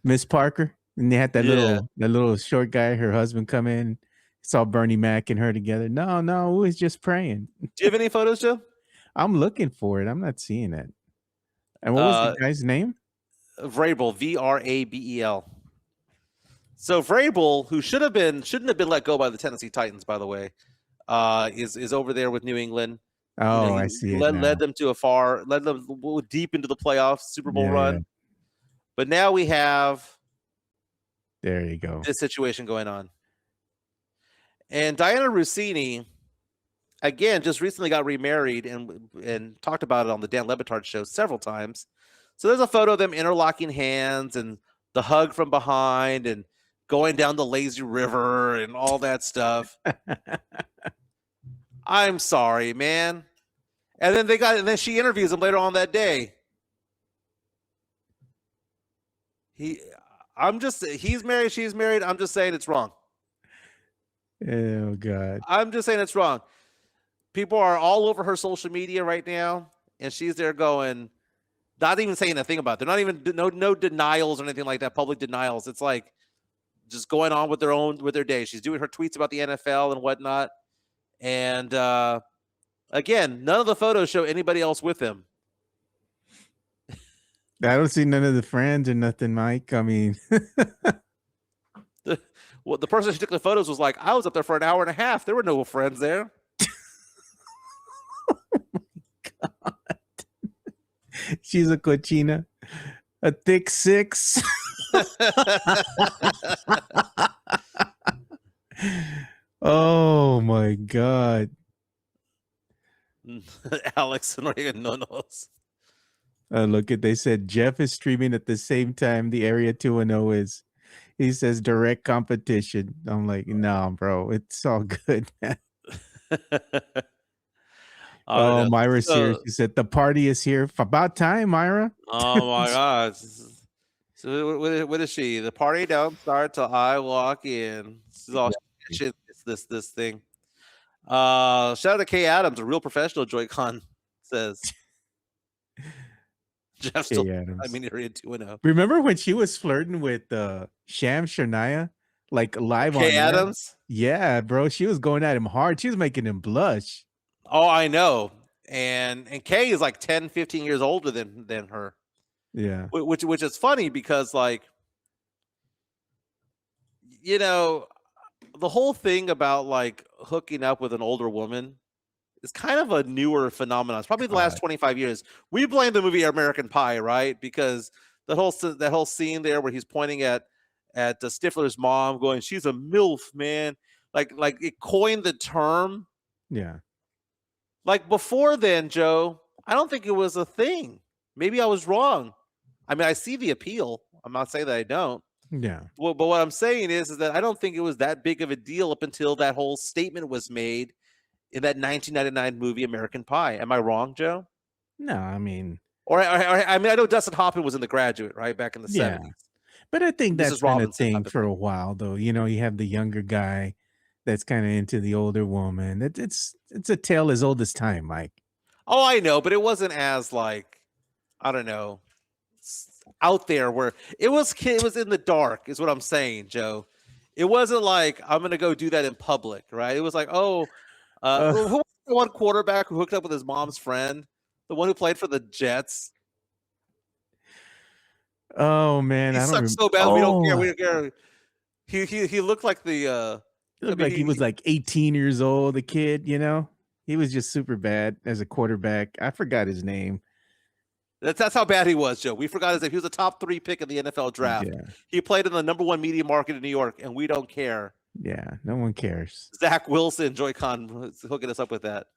Miss Parker, and they had that Yeah. little short guy, her husband, come in, saw Bernie Mac and her together. No, it was just praying. Do you have any photos, Joe? I'm looking for it. I'm not seeing it. And what was the guy's name? Vrabel, Vrabel. So Vrabel, who shouldn't have been let go by the Tennessee Titans, by the way, is over there with New England. Oh, I see. Led them deep into the playoffs, Super Bowl run. Yeah. But now we have There you go. this situation going on. And Diana Rossini, again, just recently got remarried and talked about it on the Dan Le Batard show several times. So there's a photo of them interlocking hands and the hug from behind and going down the lazy river and all that stuff. I'm sorry, man. And then she interviews him later on that day. He's married, she's married. I'm just saying it's wrong. Oh God. I'm just saying it's wrong. People are all over her social media right now, and she's there going, not even saying a thing about it. They're not even no denials or anything like that, public denials. It's like just going on with their day. She's doing her tweets about the NFL and whatnot. And again, none of the photos show anybody else with him. I don't see none of the friends or nothing, Mike. I mean, The person who took the photos was like, I was up there for an hour and a half. There were no friends there. she's a cochina, a thick 6. Oh my God. Alex Noriega Nonos. Look at, they said Jeff is streaming at the same time the Area 210 is. He says direct competition. I'm like, no, bro, it's all good, man. Oh, Myra's here. She said the party is here. About time, Myra. Oh my God. So what is she? The party don't start till I walk in. This is all shit. It's this thing. Shout out to Kay Adams, a real professional. Joy-Con says. Jeff still, I mean, Area 210. Remember when she was flirting with Sham Shania, like live on Kay Adams? Yeah, bro. She was going at him hard. She was making him blush. Oh, I know. And Kay is like 10, 15 years older than her. Yeah. Which is funny because, like, you know, the whole thing about like hooking up with an older woman is kind of a newer phenomenon. It's probably the last 25 years. We blame the movie American Pie, right? Because that whole scene there where he's pointing at Stifler's mom, going, "She's a MILF, man." Like it coined the term. Yeah. Like before then, Joe, I don't think it was a thing. Maybe I was wrong. I mean, I see the appeal. I'm not saying that I don't. Yeah. Well, but what I'm saying is that I don't think it was that big of a deal up until that whole statement was made in that 1999 movie American Pie. Am I wrong, Joe? No, I mean, I mean, I know Dustin Hoffman was in The Graduate, right, back in the 70s. But I think that's Mrs. been a Robinson thing type of for a while, though. You know, you have the younger guy that's kind of into the older woman. It's a tale as old as time, Mike. Oh, I know, but it wasn't as like, I don't know, out there where it was in the dark, is what I'm saying, Joe. It wasn't like I'm gonna go do that in public, right? It was like, who was the one quarterback who hooked up with his mom's friend? The one who played for the Jets. Oh man, He I don't sucked so bad. We don't care. We don't care. He looked like the. He looked like he was like 18 years old, the kid. You know, he was just super bad as a quarterback. I forgot his name. That's how bad he was, Joe. We forgot his name. He was a top 3 pick in the NFL draft. Yeah. He played in the #1 media market in New York, and we don't care. Yeah, no one cares. Zach Wilson, Joy-Con, hooking us up with that.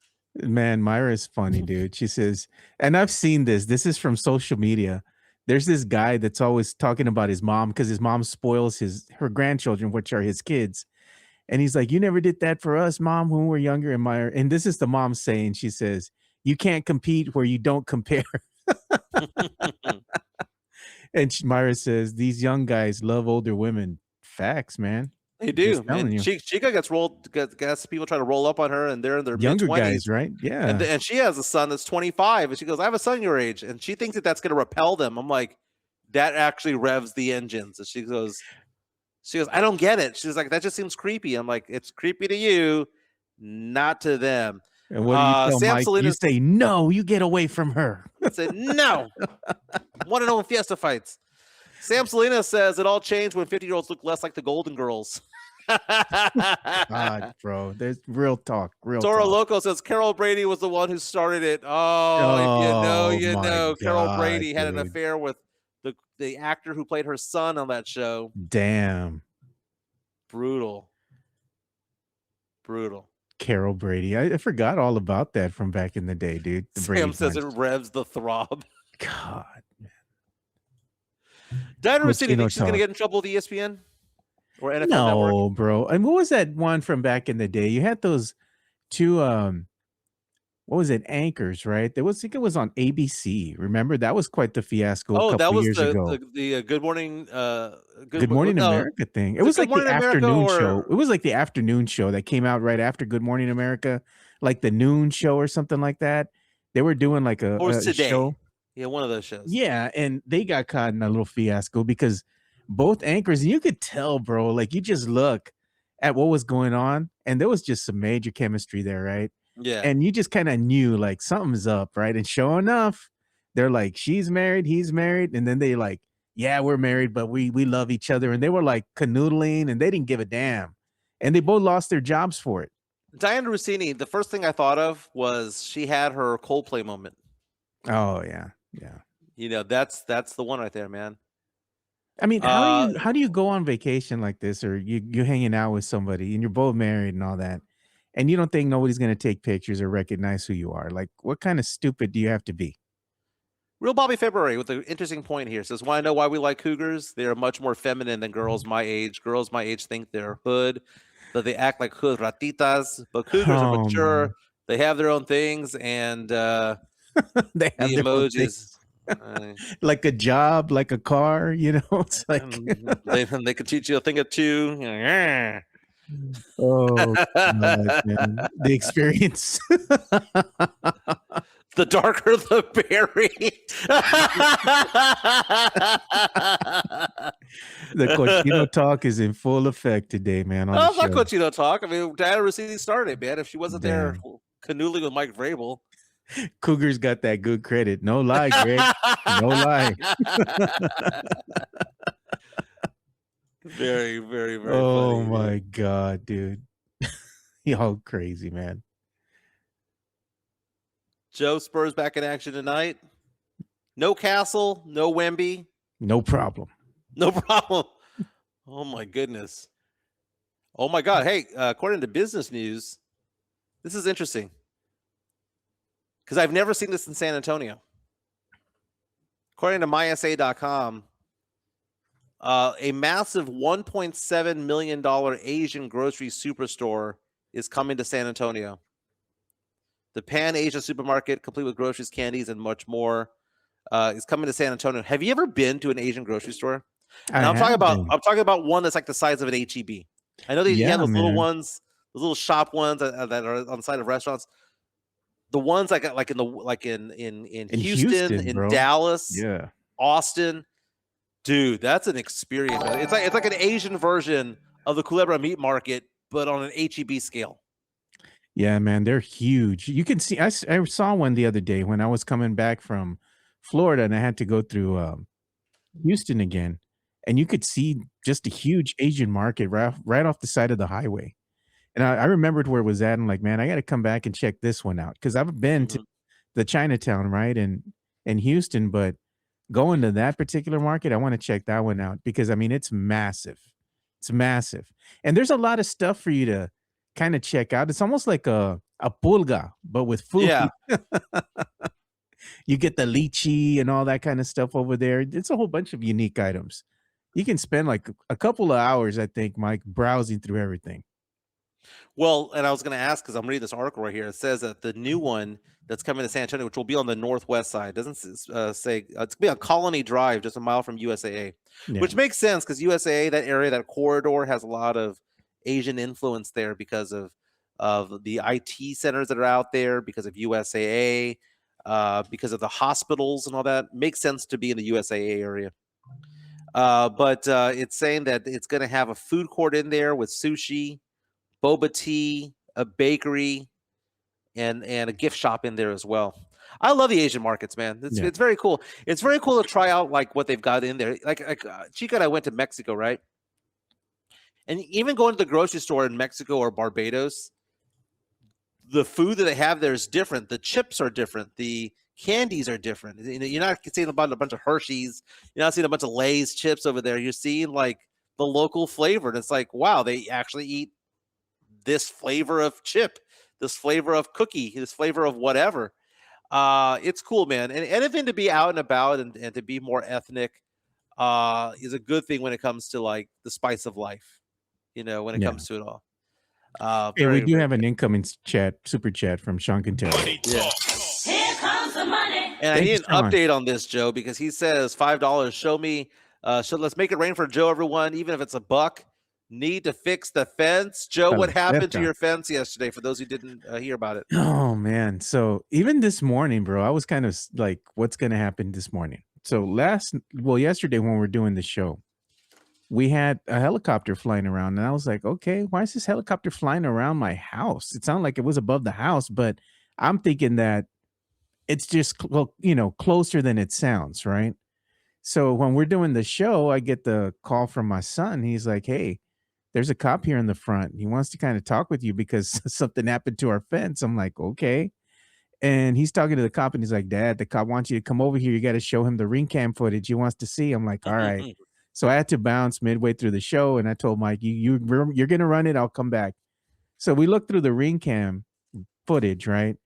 Man, Myra's funny, dude. She says, and I've seen this. This is from social media. There's this guy that's always talking about his mom because his mom spoils her grandchildren, which are his kids. And he's like, "You never did that for us, mom, when we were younger." And Myra, and this is the mom saying, she says, "You can't compete where you don't compare." And Myra says, "These young guys love older women." Facts, man. They do. Just telling And you. Chica gets people try to roll up on her, and they're in their Younger mid-20s. guys, right? Yeah. And she has a son that's 25, and she goes, "I have a son your age," and she thinks that that's going to repel them. I'm like, that actually revs the engines. And she goes, "I don't get it." She's like, "That just seems creepy." I'm like, "It's creepy to you, not to them." And what do you tell Sam Mike? You Salinas say, "No, you get away from her." said, "No, want to know in Fiesta fights." Sam Salinas says it all changed when 50-year-olds look less like the Golden Girls. God, bro. There's real talk. Real Toro talk. Loco says Carol Brady was the one who started it. Oh, if you know, you my know. Carol God, Brady had an dude. affair with the actor who played her son on that show. Damn. Brutal. Carol Brady. I forgot all about that from back in the day, dude. The Sam Brady says it bunch. revs the throb. God, man. Diana Rossini, Latino think she's going to talk. get in trouble with ESPN or NFL Network? No, bro. And what was that one from back in the day? You had those two what was it? Anchors, right? I think it was on ABC. Remember? That was quite the fiasco a Oh, that couple was years ago. the Good Morning Good Morning America thing. It was was it like Good Morning the America afternoon or- show. It was like the afternoon show that came out right after Good Morning America, like the noon show or something like that. They were doing like or a Today. show. Yeah, one of those shows. Yeah, and they got caught in a little fiasco because both anchors, and you could tell, bro, like you just look at what was going on, and there was just some major chemistry there, right? Yeah. And you just kind of knew like something's up, right? And sure enough, they're like, she's married, he's married, and then they like, yeah, we're married, but we love each other. And they were like canoodling, and they didn't give a damn. And they both lost their jobs for it. Diana Rossini, the first thing I thought of was she had her Coldplay moment. Oh yeah, yeah. You know, that's the one right there, man. I mean, how do you go on vacation like this, or you hanging out with somebody and you're both married and all that, and you don't think nobody's gonna take pictures or recognize who you are? Like, what kind of stupid do you have to be? Real Bobby February with an interesting point here says, "Want to know why we like cougars? They are much more feminine than girls my age. Girls my age think they're hood, that they act like hood ratitas, but cougars are mature. Man. They have their own things, and They have the their own emojis." things. Like a job, like a car, you know. It's like they can teach you a thing or two. oh God, man. The experience. The darker the berry. The cochino talk is in full effect today, man. On Oh, the it's not show. cochino talk. I mean, Diana Rossini started it, man. If she wasn't there Damn. canoodling with Mike Vrabel. Cougars got that good credit. No lie, Greg. No lie. Very, very, very Oh funny. my dude. God, dude. Y'all crazy, man. Joe, Spurs back in action tonight. No Castle, no Wemby, No problem. no problem. Oh my goodness. Oh my God. Hey, according to business news, this is interesting because I've never seen this in San Antonio. According to mysa.com, a massive $1.7 million Asian grocery superstore is coming to San Antonio. The Pan Asia supermarket, complete with groceries, candies, and much more, is coming to San Antonio. Have you ever been to an Asian grocery store? And I'm talking about one that's like the size of an HEB. I know they have those little ones, those little shop ones that are on the side of restaurants. The ones like in Houston, in bro. Dallas, Yeah. Austin, dude, that's an experience. It's like an Asian version of the Culebra meat market, but on an HEB scale. Yeah, man, they're huge. You can see. I saw one the other day when I was coming back from Florida, and I had to go through Houston again, and you could see just a huge Asian market right off the side of the highway. And I remembered where it was at. And like, man, I got to come back and check this one out because I've been to the Chinatown, right, in Houston, but going to that particular market, I want to check that one out because I mean it's massive. It's massive. And there's a lot of stuff for you to kind of check out. It's almost like a pulga, but with food. Yeah. You get the lychee and all that kind of stuff over there. It's a whole bunch of unique items. You can spend like a couple of hours, I think, Mike, browsing through everything. Well, and I was going to ask because I'm reading this article right here. It says that the new one that's coming to San Antonio, which will be on the northwest side, doesn't say it's going to be on Colony Drive, just a mile from USAA, Yeah. which makes sense because USAA, that area, that corridor, has a lot of Asian influence there because of the IT centers that are out there, because of USAA, because of the hospitals and all that. Makes sense to be in the USAA area. But it's saying that it's going to have a food court in there with sushi, boba tea, a bakery, and a gift shop in there as well. I love the Asian markets, man. It's very cool. It's very cool to try out like what they've got in there. Like Chica and I went to Mexico, right? And even going to the grocery store in Mexico or Barbados, the food that they have there is different. The chips are different. The candies are different. You're not seeing about a bunch of Hershey's. You're not seeing a bunch of Lay's chips over there. You're seeing like the local flavor. And it's like, wow, they actually eat this flavor of chip, this flavor of cookie, this flavor of whatever. It's cool, man. And anything to be out and about and to be more ethnic is a good thing when it comes to like the spice of life, when it comes to it all. Hey, we do have an incoming super chat from Sean Cantera. Yeah. Here comes the money. And I need an update on this, Joe, because he says $5. Show me. Let's make it rain for Joe, everyone, even if it's $1. Need to fix the fence. Joe, what happened to your fence yesterday for those who didn't hear about it? Oh, man. So even this morning, bro, I was kind of like, what's going to happen this morning? So yesterday when we were doing the show, we had a helicopter flying around, and I was like, okay, why is this helicopter flying around my house? It sounded like it was above the house, but I'm thinking that it's just, closer than it sounds, right? So when we're doing the show, I get the call from my son. He's like, hey, there's a cop here in the front. He wants to kind of talk with you because something happened to our fence. I'm like, okay. And he's talking to the cop and he's like, Dad, the cop wants you to come over here. You got to show him the ring cam footage he wants to see. I'm like, all right. So I had to bounce midway through the show. And I told Mike, you're going to run it. I'll come back. So we looked through the ring cam footage, right?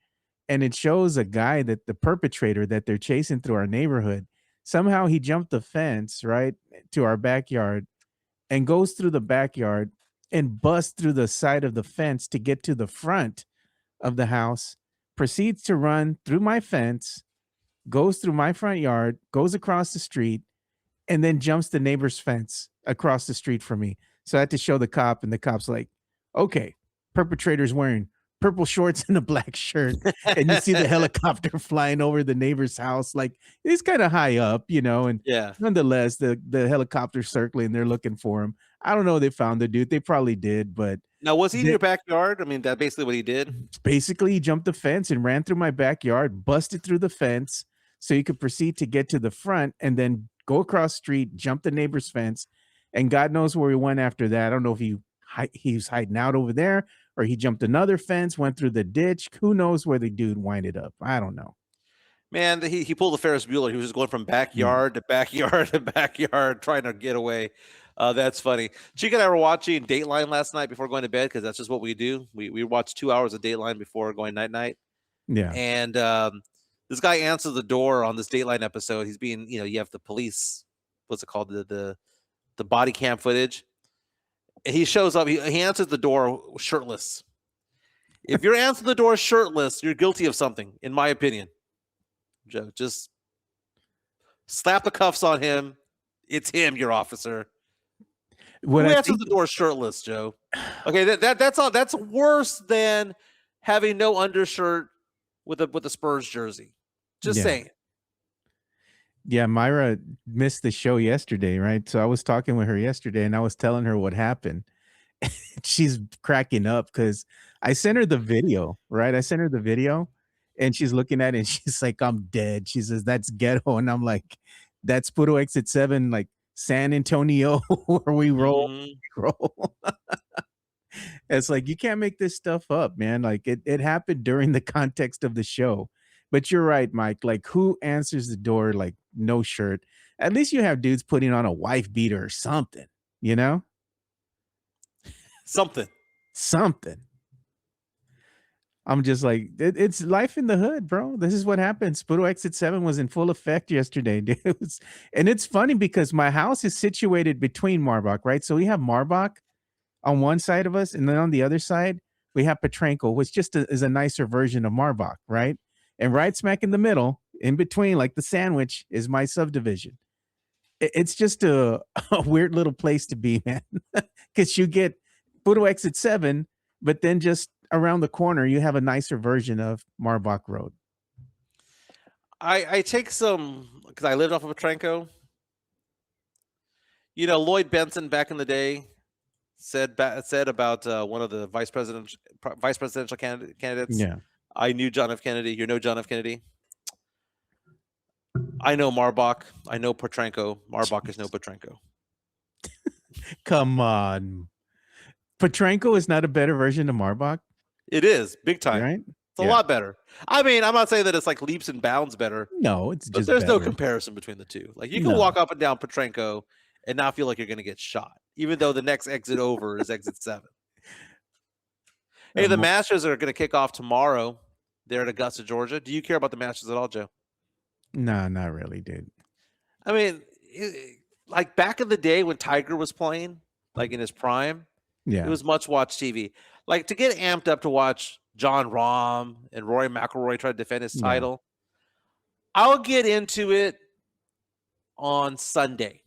And it shows a guy that the perpetrator that they're chasing through our neighborhood. Somehow he jumped the fence, right, to our backyard and goes through the backyard and busts through the side of the fence to get to the front of the house, proceeds to run through my fence, goes through my front yard, goes across the street, and then jumps the neighbor's fence across the street from me. So I had to show the cop, and the cop's like, okay, perpetrator's wearing purple shorts and a black shirt, and you see the helicopter flying over the neighbor's house. Like, it's kind of high up, and nonetheless, the helicopter's circling, they're looking for him. I don't know if they found the dude. They probably did, but now, was he in your backyard? I mean, that's basically what he did. Basically, he jumped the fence and ran through my backyard, busted through the fence so he could proceed to get to the front and then go across the street, jump the neighbor's fence, and God knows where he went after that. I don't know if he was hiding out over there or he jumped another fence, went through the ditch. Who knows where the dude winded up? I don't know. Man, he pulled the Ferris Bueller. He was just going from backyard to backyard to backyard trying to get away. That's funny. Chica and I were watching Dateline last night before going to bed because that's just what we do. We watch 2 hours of Dateline before going night. Yeah. And this guy answers the door on this Dateline episode. He's being, you have the police, what's it called? The body cam footage. And he shows up. He answers the door shirtless. If you're answering the door shirtless, you're guilty of something, in my opinion. Joe, just slap the cuffs on him. It's him, your officer. Who answers the door shirtless, Joe? Okay, that's all. That's worse than having no undershirt with a Spurs jersey. Just saying. Yeah, Myra missed the show yesterday, right? So I was talking with her yesterday and I was telling her what happened. She's cracking up because I sent her the video, right? I sent her the video and she's looking at it and she's like, I'm dead. She says, that's ghetto. And I'm like, that's Puro Exit 7, like San Antonio, where we roll. It's like, you can't make this stuff up, man. Like it happened during the context of the show. But you're right, Mike. Like, who answers the door, like, no shirt? At least you have dudes putting on a wife beater or something, you know? Something. I'm just like, it's life in the hood, bro. This is what happens. Spudo Exit 7 was in full effect yesterday, dude. And it's funny because my house is situated between Marbach, right? So we have Marbach on one side of us, and then on the other side, we have Petrenko, which just is a nicer version of Marbach, right? And right smack in the middle, in between, like the sandwich, is my subdivision. It's just a weird little place to be, man, because you get Spudo Exit 7, but then just around the corner, you have a nicer version of Marbach Road. I take some, because I lived off of Petrenko. You know, Lloyd Benson back in the day said about one of the vice presidential candidates. Yeah. I knew John F. Kennedy. You know John F. Kennedy. I know Marbach. I know Petrenko. Marbach is no Petrenko. Come on. Petrenko is not a better version of Marbach, It is big time. right? It's a lot better. I mean, I'm not saying that it's like leaps and bounds better. No, it's But just there's no better. comparison between the two. Like you can No. walk up and down Petrenko and not feel like you're going to get shot, even though the next exit over is exit 7. Hey, the Masters are going to kick off tomorrow. They're at Augusta, Georgia. Do you care about the Masters at all, Joe? No, not really, dude. I mean, like back in the day when Tiger was playing, like in his prime, Yeah. it was much watched TV. Like to get amped up to watch John Rahm and Rory McIlroy try to defend his title. I'll get into it on Sunday.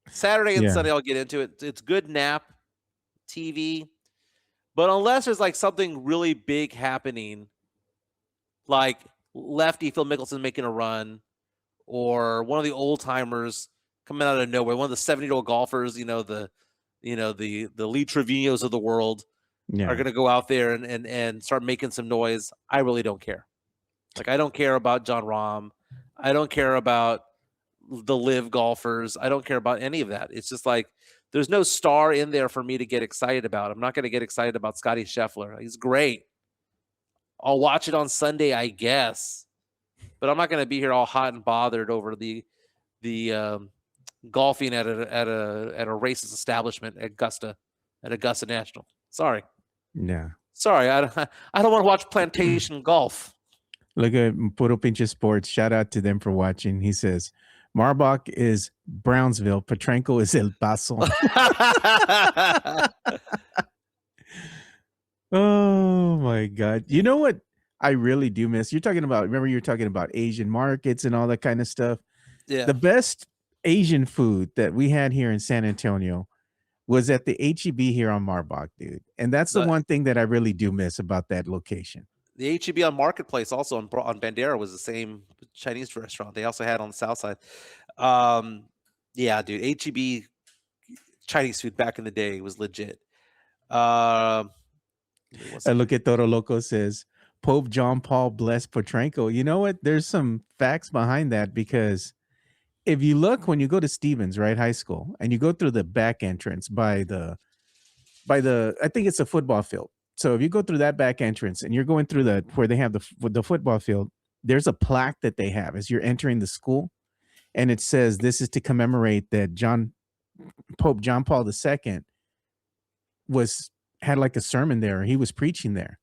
Saturday and Sunday, I'll get into it. It's good nap TV. But unless there's like something really big happening, like lefty Phil Mickelson making a run, or one of the old timers coming out of nowhere, one of the 70-year-old golfers, the Lee Trevino's of the world are going to go out there and start making some noise. I really don't care. Like I don't care about John Rahm. I don't care about the live golfers. I don't care about any of that. It's just like there's no star in there for me to get excited about. I'm not going to get excited about Scotty Scheffler. He's great. I'll watch it on Sunday, I guess, but I'm not going to be here all hot and bothered over the golfing at a racist establishment at Augusta National. Sorry. Yeah. Sorry, I don't want to watch plantation golf. Look at Puro Pinche Sports. Shout out to them for watching. He says, Marbach is Brownsville. Petrenko is El Paso. Oh, my God. You know what I really do miss? Remember you were talking about Asian markets and all that kind of stuff? Yeah. The best Asian food that we had here in San Antonio was at the H-E-B here on Marbach, dude. And that's the one thing that I really do miss about that location. The H-E-B on Marketplace, also on Bandera, was the same Chinese restaurant. They also had on the south side. Yeah, dude, H-E-B Chinese food back in the day was legit. I look at Toro Loco says, Pope John Paul blessed Petrenko. You know what? There's some facts behind that because if you look when you go to Stevens, right, high school, and you go through the back entrance by the I think it's a football field. So if you go through that back entrance and you're going through where they have the football field, there's a plaque that they have as you're entering the school, and it says this is to commemorate that Pope John Paul II had like a sermon there. He was preaching there.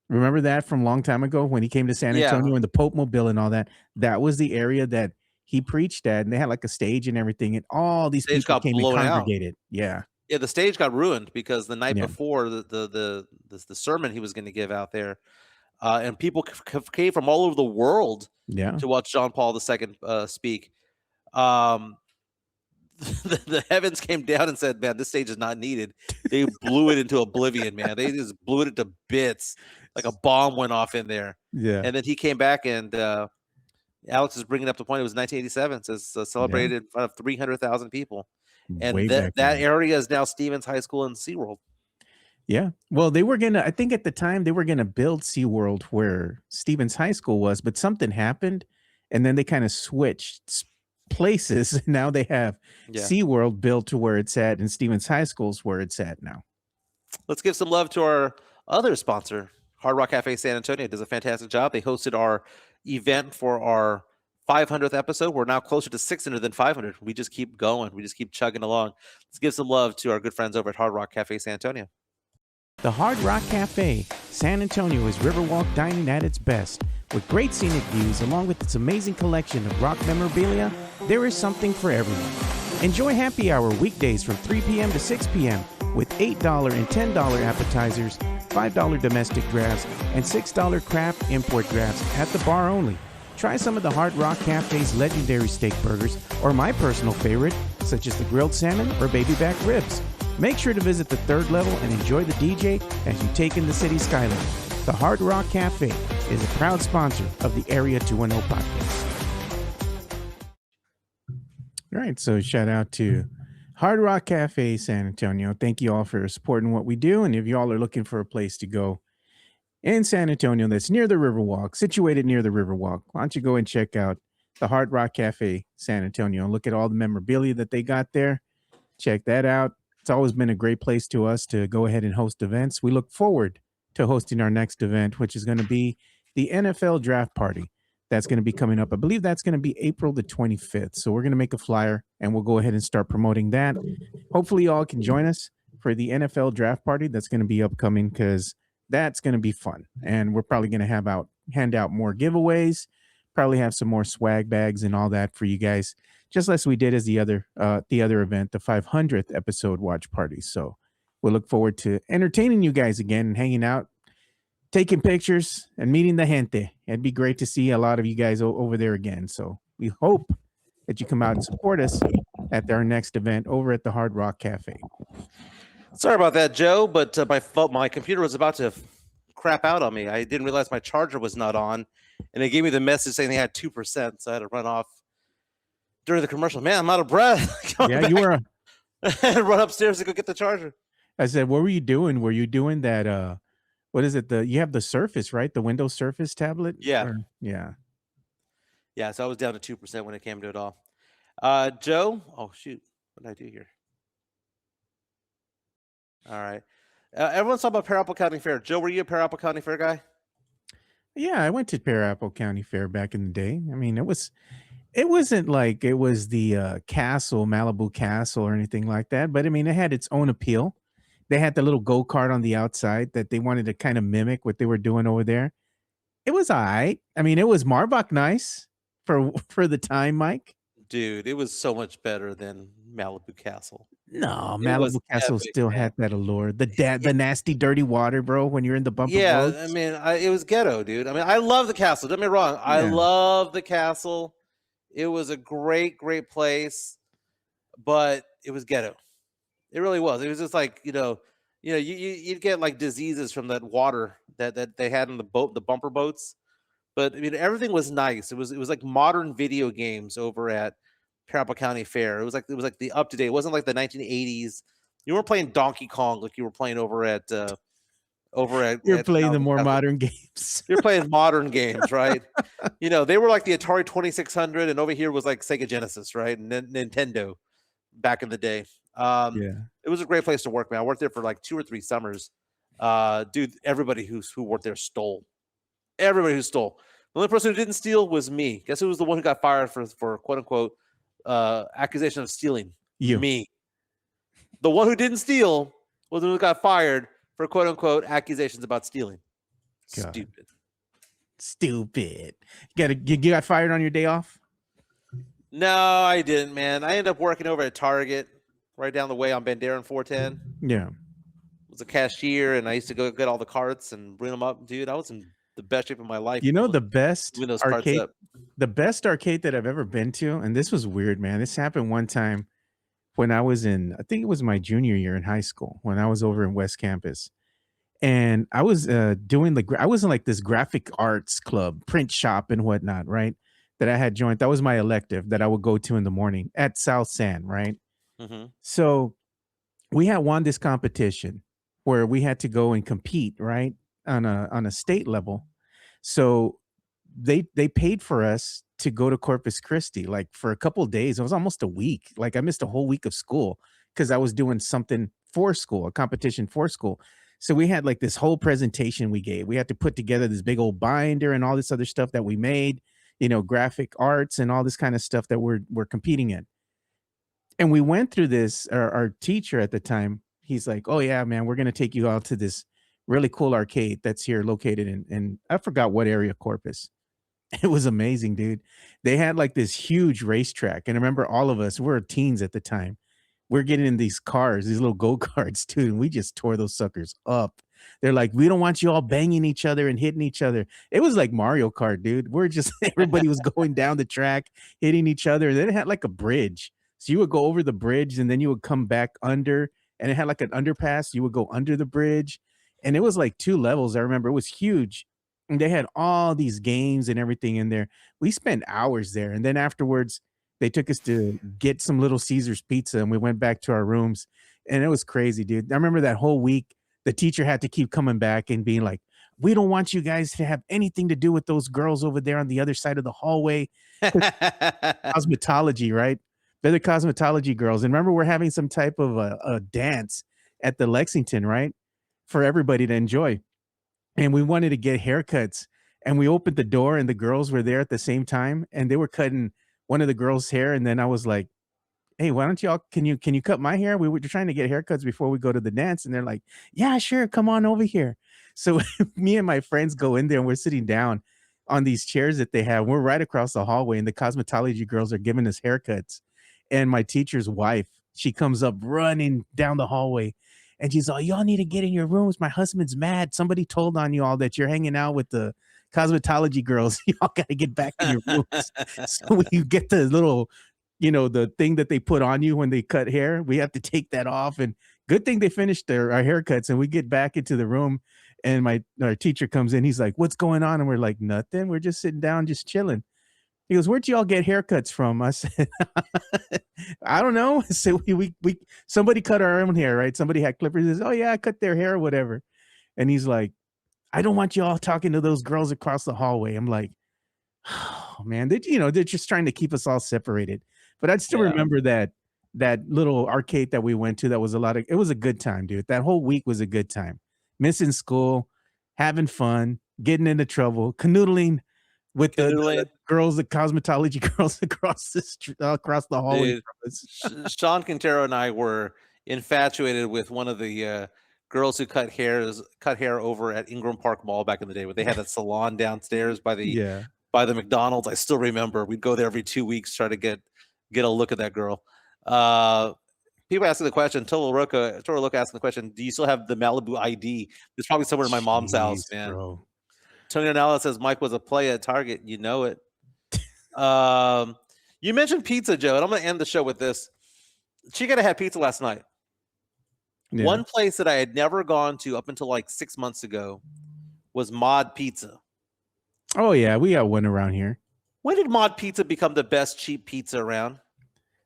Remember that from a long time ago when he came to San Antonio and the Pope Mobile and all that? That was the area that he preached at, and they had like a stage and everything, and all these people came and congregated. Yeah. Yeah, the stage got ruined because the night before the sermon he was going to give out there, and people came from all over the world to watch John Paul II speak. The heavens came down and said, "Man, this stage is not needed." They blew it into oblivion, man. They just blew it into bits, like a bomb went off in there. Yeah. And then he came back, and Alex is bringing up the point. It was 1987. Says celebrated in front of 300,000 people. And that area is now Stevens High School and SeaWorld. Yeah. Well, I think at the time they were going to build SeaWorld where Stevens High School was, but something happened and then they kind of switched places. Now they have SeaWorld built to where it's at and Stevens High School's where it's at now. Let's give some love to our other sponsor, Hard Rock Cafe San Antonio. Does a fantastic job. They hosted our event for our 500th episode. We're now closer to 600 than 500. We just keep going. We just keep chugging along. Let's give some love to our good friends over at Hard Rock Cafe San Antonio. The Hard Rock Cafe, San Antonio is Riverwalk dining at its best. With great scenic views along with its amazing collection of rock memorabilia, there is something for everyone. Enjoy happy hour weekdays from 3 p.m. to 6 p.m. with $8 and $10 appetizers, $5 domestic drafts, and $6 craft import drafts at the bar only. Try some of the Hard Rock Cafe's legendary steak burgers, or my personal favorite, such as the grilled salmon or baby back ribs. Make sure to visit the third level and enjoy the DJ as you take in the city skyline. The Hard Rock Cafe is a proud sponsor of the Area 210 podcast. All right, so shout out to Hard Rock Cafe San Antonio. Thank you all for supporting what we do. And if y'all are looking for a place to go in San Antonio that's near the Riverwalk, situated near the Riverwalk, why don't you go and check out the Hard Rock Cafe San Antonio and look at all the memorabilia that they got there. Check that out. It's always been a great place to us to go ahead and host events. We look forward to hosting our next event, which is going to be the NFL Draft Party. That's going to be coming up. I believe that's going to be April the 25th. So we're going to make a flyer and we'll go ahead and start promoting that. Hopefully y'all can join us for the NFL Draft Party that's going to be upcoming, because that's going to be fun. And we're probably going to hand out more giveaways, probably have some more swag bags and all that for you guys, just as we did as the other event, the 500th episode watch party. So we'll look forward to entertaining you guys again and hanging out, taking pictures, and meeting the gente. It'd be great to see a lot of you guys over there again. So we hope that you come out and support us at our next event over at the Hard Rock Cafe. Sorry about that, Joe, but my computer was about to crap out on me. I didn't realize my charger was not on, and they gave me the message saying they had 2%, so I had to run off during the commercial. Man, I'm out of breath. Yeah, you were. Run upstairs to go get the charger. I said, what were you doing? Were you doing that? What is it? You have the Surface, right? The Windows Surface tablet? Yeah. Yeah, so I was down to 2% when it came to it all. Joe? Oh, shoot. What did I do here? All right. Everyone's talking about Parappa County Fair. Joe, were you a Parappa County Fair guy? Yeah, I went to Parappa County Fair back in the day. I mean, it wasn't like it was the castle, Malibu Castle or anything like that. But I mean, it had its own appeal. They had the little go-kart on the outside that they wanted to kind of mimic what they were doing over there. It was all right. I mean, it was Marbach nice for the time, Mike. Dude, it was so much better than Malibu Castle. No, It Malibu was Castle epic, still man. had that allure. The nasty, dirty water, bro, when you're in the bumper Yeah, boats. I mean, it was ghetto, dude. I mean, I love the castle. Don't get me wrong. I Yeah. love the castle. It was a great, great place, but it was ghetto. It really was. It was just like, you'd get like diseases from that water that they had in the bumper boats. But I mean, everything was nice. It was like modern video games over at Parappa County Fair. It was like the up to date. It wasn't like the 1980s. You weren't playing Donkey Kong like you were playing over at You're playing the Malibu more Castle. modern games. You're playing modern games, right? They were like the Atari 2600, and over here was like Sega Genesis, right? And then Nintendo back in the day. Yeah. It was a great place to work, man. I worked there for like 2 or 3 summers. Dude, everybody who worked there stole. Everybody who stole. The only person who didn't steal was me. Guess who was the one who got fired for quote unquote accusation of stealing? You. Me. The one who didn't steal was the one who got fired for quote unquote accusations about stealing. God. Stupid. You got fired on your day off? No, I didn't, man. I ended up working over at Target right down the way on Bandera and 410. Yeah. Was a cashier, and I used to go get all the carts and bring them up. Dude, I was in the best shape of my life. The best doing those carts arcade, up. the best arcade that I've ever been to, and this was weird, man. This happened one time when I was I think it was my junior year in high school, when I was over in West Campus. And I was I was in like this graphic arts club, print shop and whatnot, right? That I had joined. That was my elective that I would go to in the morning at South San, right? Mm-hmm. So we had won this competition where we had to go and compete, right? On a state level. So they paid for us to go to Corpus Christi, like for a couple of days. It was almost a week. Like I missed a whole week of school because I was doing something for school, a competition for school. So we had like this whole presentation we gave. We had to put together this big old binder and all this other stuff that we made, graphic arts and all this kind of stuff that we're competing in. And we went through this. Our teacher at the time, he's like, "Oh yeah, man, we're gonna take you out to this really cool arcade that's here located in I forgot what area, Corpus." It was amazing, dude. They had like this huge racetrack, and I remember all of us, we were teens at the time. We're getting in these cars, these little go-karts, dude, and we just tore those suckers up. They're like, "We don't want you all banging each other and hitting each other." It was like Mario Kart, dude. We're just everybody was going down the track, hitting each other. And then it had like a bridge. So you would go over the bridge and then you would come back under, and it had like an underpass. You would go under the bridge, and it was like 2 levels. I remember it was huge. And they had all these games and everything in there. We spent hours there. And then afterwards, they took us to get some Little Caesars pizza and we went back to our rooms. And it was crazy, dude. I remember that whole week, the teacher had to keep coming back and being like, "We don't want you guys to have anything to do with those girls over there on the other side of the hallway." Cosmetology, right? They're the cosmetology girls. And remember, we're having some type of a dance at the Lexington, right? For everybody to enjoy. And we wanted to get haircuts. And we opened the door and the girls were there at the same time. And they were cutting one of the girls' hair. And then I was like, "Hey, why don't y'all can you cut my hair? We were trying to get haircuts before we go to the dance." And they're like, "Yeah, sure, come on over here." So me and my friends go in there and we're sitting down on these chairs that they have. We're right across the hallway, and the cosmetology girls are giving us haircuts. And my teacher's wife, she comes up running down the hallway and she's like, "Y'all need to get in your rooms. My husband's mad. Somebody told on you all that you're hanging out with the cosmetology girls. Y'all got to get back in your rooms." So when you get the little, the thing that they put on you when they cut hair, we have to take that off. And good thing they finished our haircuts, and we get back into the room, and our teacher comes in. He's like, "What's going on?" And we're like, "Nothing. We're just sitting down, just chilling." He goes, "Where'd y'all get haircuts from?" I said, "I don't know." So we somebody cut our own hair, right? Somebody had clippers. He says, "Oh yeah, I cut their hair or whatever." And he's like, "I don't want you all talking to those girls across the hallway." I'm like, "Oh man, they're just trying to keep us all separated." But I'd still Yeah. remember that little arcade that we went to. That was it was a good time, dude. That whole week was a good time. Missing school, having fun, getting into trouble, canoodling with the Canoodling. girls, the cosmetology girls across the hallway Dude, from us. Sean Cantera and I were infatuated with one of the girls who cut hair over at Ingram Park Mall back in the day, where they had a salon downstairs Yeah. by the McDonald's. I still remember we'd go there every 2 weeks, try to get a look at that girl. People asking the question, Toro Rook asking the question, "Do you still have the Malibu ID?" It's probably somewhere in my mom's house, Jeez, man. bro. Tony Ronaldo says Mike was a play at Target. You know it. You mentioned pizza, Joe, and I'm going to end the show with this. Chica had pizza last night. Yeah. One place that I had never gone to up until like 6 months ago was Mod Pizza. Oh yeah, we got one around here. When did Mod Pizza become the best cheap pizza around?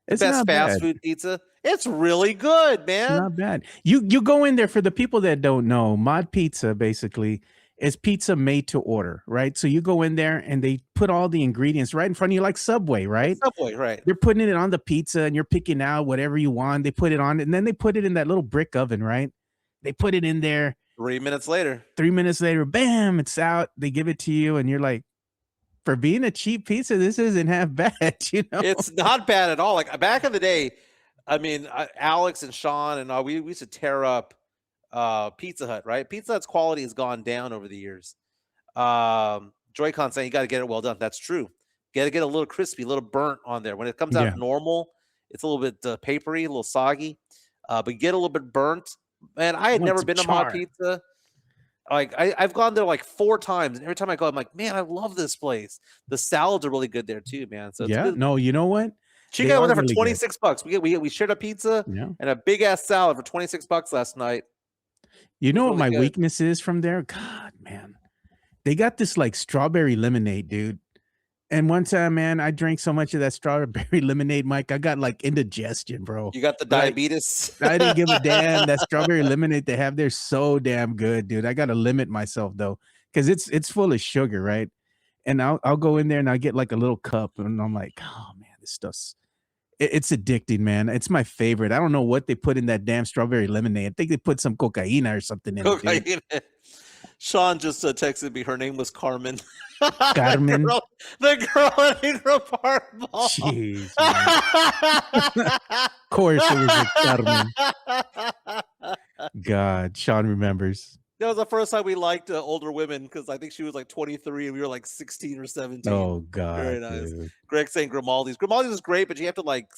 The It's best not fast bad. food pizza? It's really good, It's man. not bad. You go in there. For the people that don't know, Mod Pizza basically is pizza made to order, right? So you go in there and they put all the ingredients right in front of you, like Subway, right? Subway, right? They're putting it on the pizza and you're picking out whatever you want. They put it on, and then they put it in that little brick oven, right? They put it in there. 3 minutes later. 3 minutes later, bam, it's out. They give it to you, and you're like, for being a cheap pizza, this isn't half bad, It's not bad at all. Like back in the day, I mean, Alex and Sean and we used to tear up Pizza Hut, right? Pizza Hut's quality has gone down over the years. Joy-Con saying you got to get it well done. That's true. Got to get a little crispy, a little burnt on there. When it comes out Yeah. normal, it's a little bit papery, a little soggy, but get a little bit burnt. Man, I had Want never some been to Mod char. Pizza. Like I've gone there like 4 times, and every time I go, I'm like, man, I love this place. The salads are really good there too, man. So it's Yeah. good. No, you know what? She They got are one there for really good. $26. We shared a pizza Yeah. and a big ass salad for $26 last night. You know what really my good. weakness is from there? God, man. They got this like strawberry lemonade, dude. And one time, man, I drank so much of that strawberry lemonade, Mike, I got like indigestion, bro. You got the But diabetes. I didn't give a damn. That strawberry lemonade they have there so damn good, dude. I gotta limit myself though, because it's full of sugar, right? And I'll go in there and I'll get like a little cup, and I'm like, oh man, this stuff's it's addicting, man. It's my favorite. I don't know what they put in that damn strawberry lemonade. I think they put some cocaine or something in it, dude. Cocaine. Sean just texted me. Her name was Carmen. Carmen. the girl in Ingram Park Mall. Jeez, man. Of course it was a Carmen. God, Sean remembers. That was the first time we liked older women because I think she was like 23 and we were like 16 or 17. Oh God, Very nice. dude. Greg saying Grimaldi's. Grimaldi's is great, but you have to like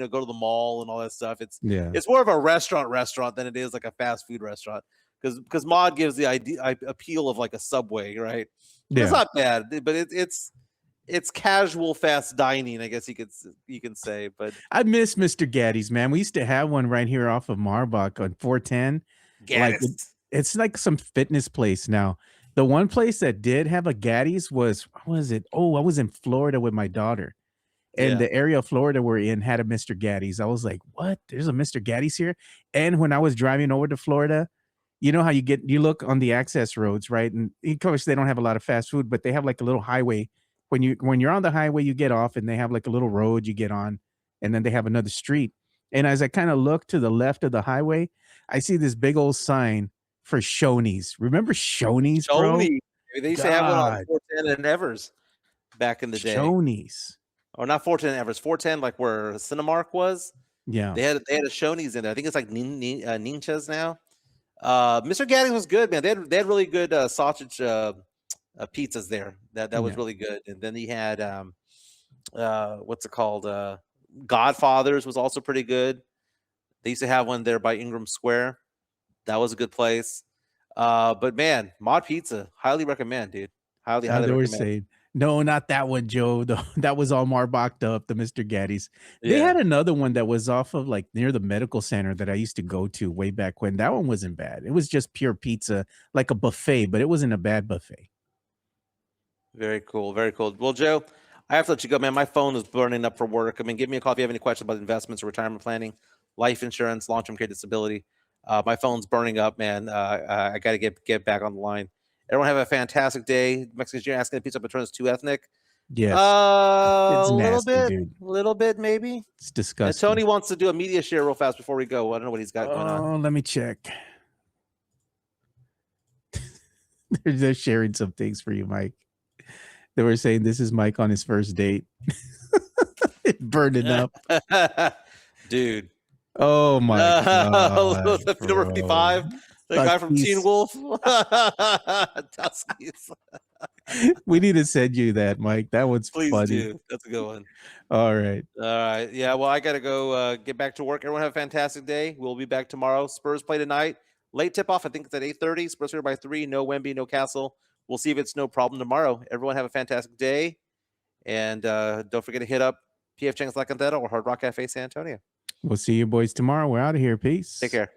go to the mall and all that stuff. It's Yeah. more of a restaurant than it is like a fast food restaurant. Because Maud gives the appeal of like a Subway, right? Yeah. It's not bad, but it's casual fast dining, I guess you can say. But I miss Mr. Gaddy's, man. We used to have one right here off of Marbach on 410. Like it's like some fitness place now. The one place that did have a Gaddy's was, what was it? Oh, I was in Florida with my daughter. And the area of Florida we're in had a Mr. Gaddy's. I was like, what? There's a Mr. Gaddy's here? And when I was driving over to Florida, you know how you look on the access roads, right? And of course they don't have a lot of fast food, but they have like a little highway. When you're on the highway, you get off and they have like a little road you get on, and then they have another street. And as I kind of look to the left of the highway, I see this big old sign for Shoney's. Remember Shoney's, bro? Shoney's. They used to have one on 410 and Evers back in the day. Shoney's. Or not 410 and Evers, 410 like where Cinemark was. Yeah. They had a Shoney's in there. I think it's like Ninjas now. Mr. Gaddy's was good, man. They had really good sausage pizzas there. That was really good. And then he had what's it called? Godfather's was also pretty good. They used to have one there by Ingram Square. That was a good place. But man, Mod Pizza, highly recommend, dude. Highly recommend. Saying, no, not that one, Joe. That was all Marbach up, the Mr. Gaddy's. They had another one that was off of like near the medical center that I used to go to way back when. That one wasn't bad. It was just pure pizza, like a buffet, but it wasn't a bad buffet. Very cool. Very cool. Well, Joe, I have to let you go, man. My phone is burning up for work. I mean, give me a call if you have any questions about investments or retirement planning, life insurance, long-term care disability. My phone's burning up, man. I got to get back on the line. Everyone have a fantastic day. Mexicans, you're asking if pizza patrón is too ethnic. Yes. It's a nasty, little bit, maybe. It's disgusting. And Tony wants to do a media share real fast before we go. I don't know what he's got going on. Oh, let me check. They're sharing some things for you, Mike. They were saying this is Mike on his first date. Burning up. Dude. Oh my God. Number 55. The guy from Teen Wolf. Tuskies. We need to send you that, Mike. That one's Please funny. do. That's a good one. All right. Yeah, well, I got to go get back to work. Everyone have a fantastic day. We'll be back tomorrow. Spurs play tonight. Late tip-off. I think it's at 8:30. Spurs here by 3. No Wemby, no Castle. We'll see if it's no problem tomorrow. Everyone have a fantastic day. And don't forget to hit up PF Chang's La Cantera or Hard Rock Cafe San Antonio. We'll see you boys tomorrow. We're out of here. Peace. Take care.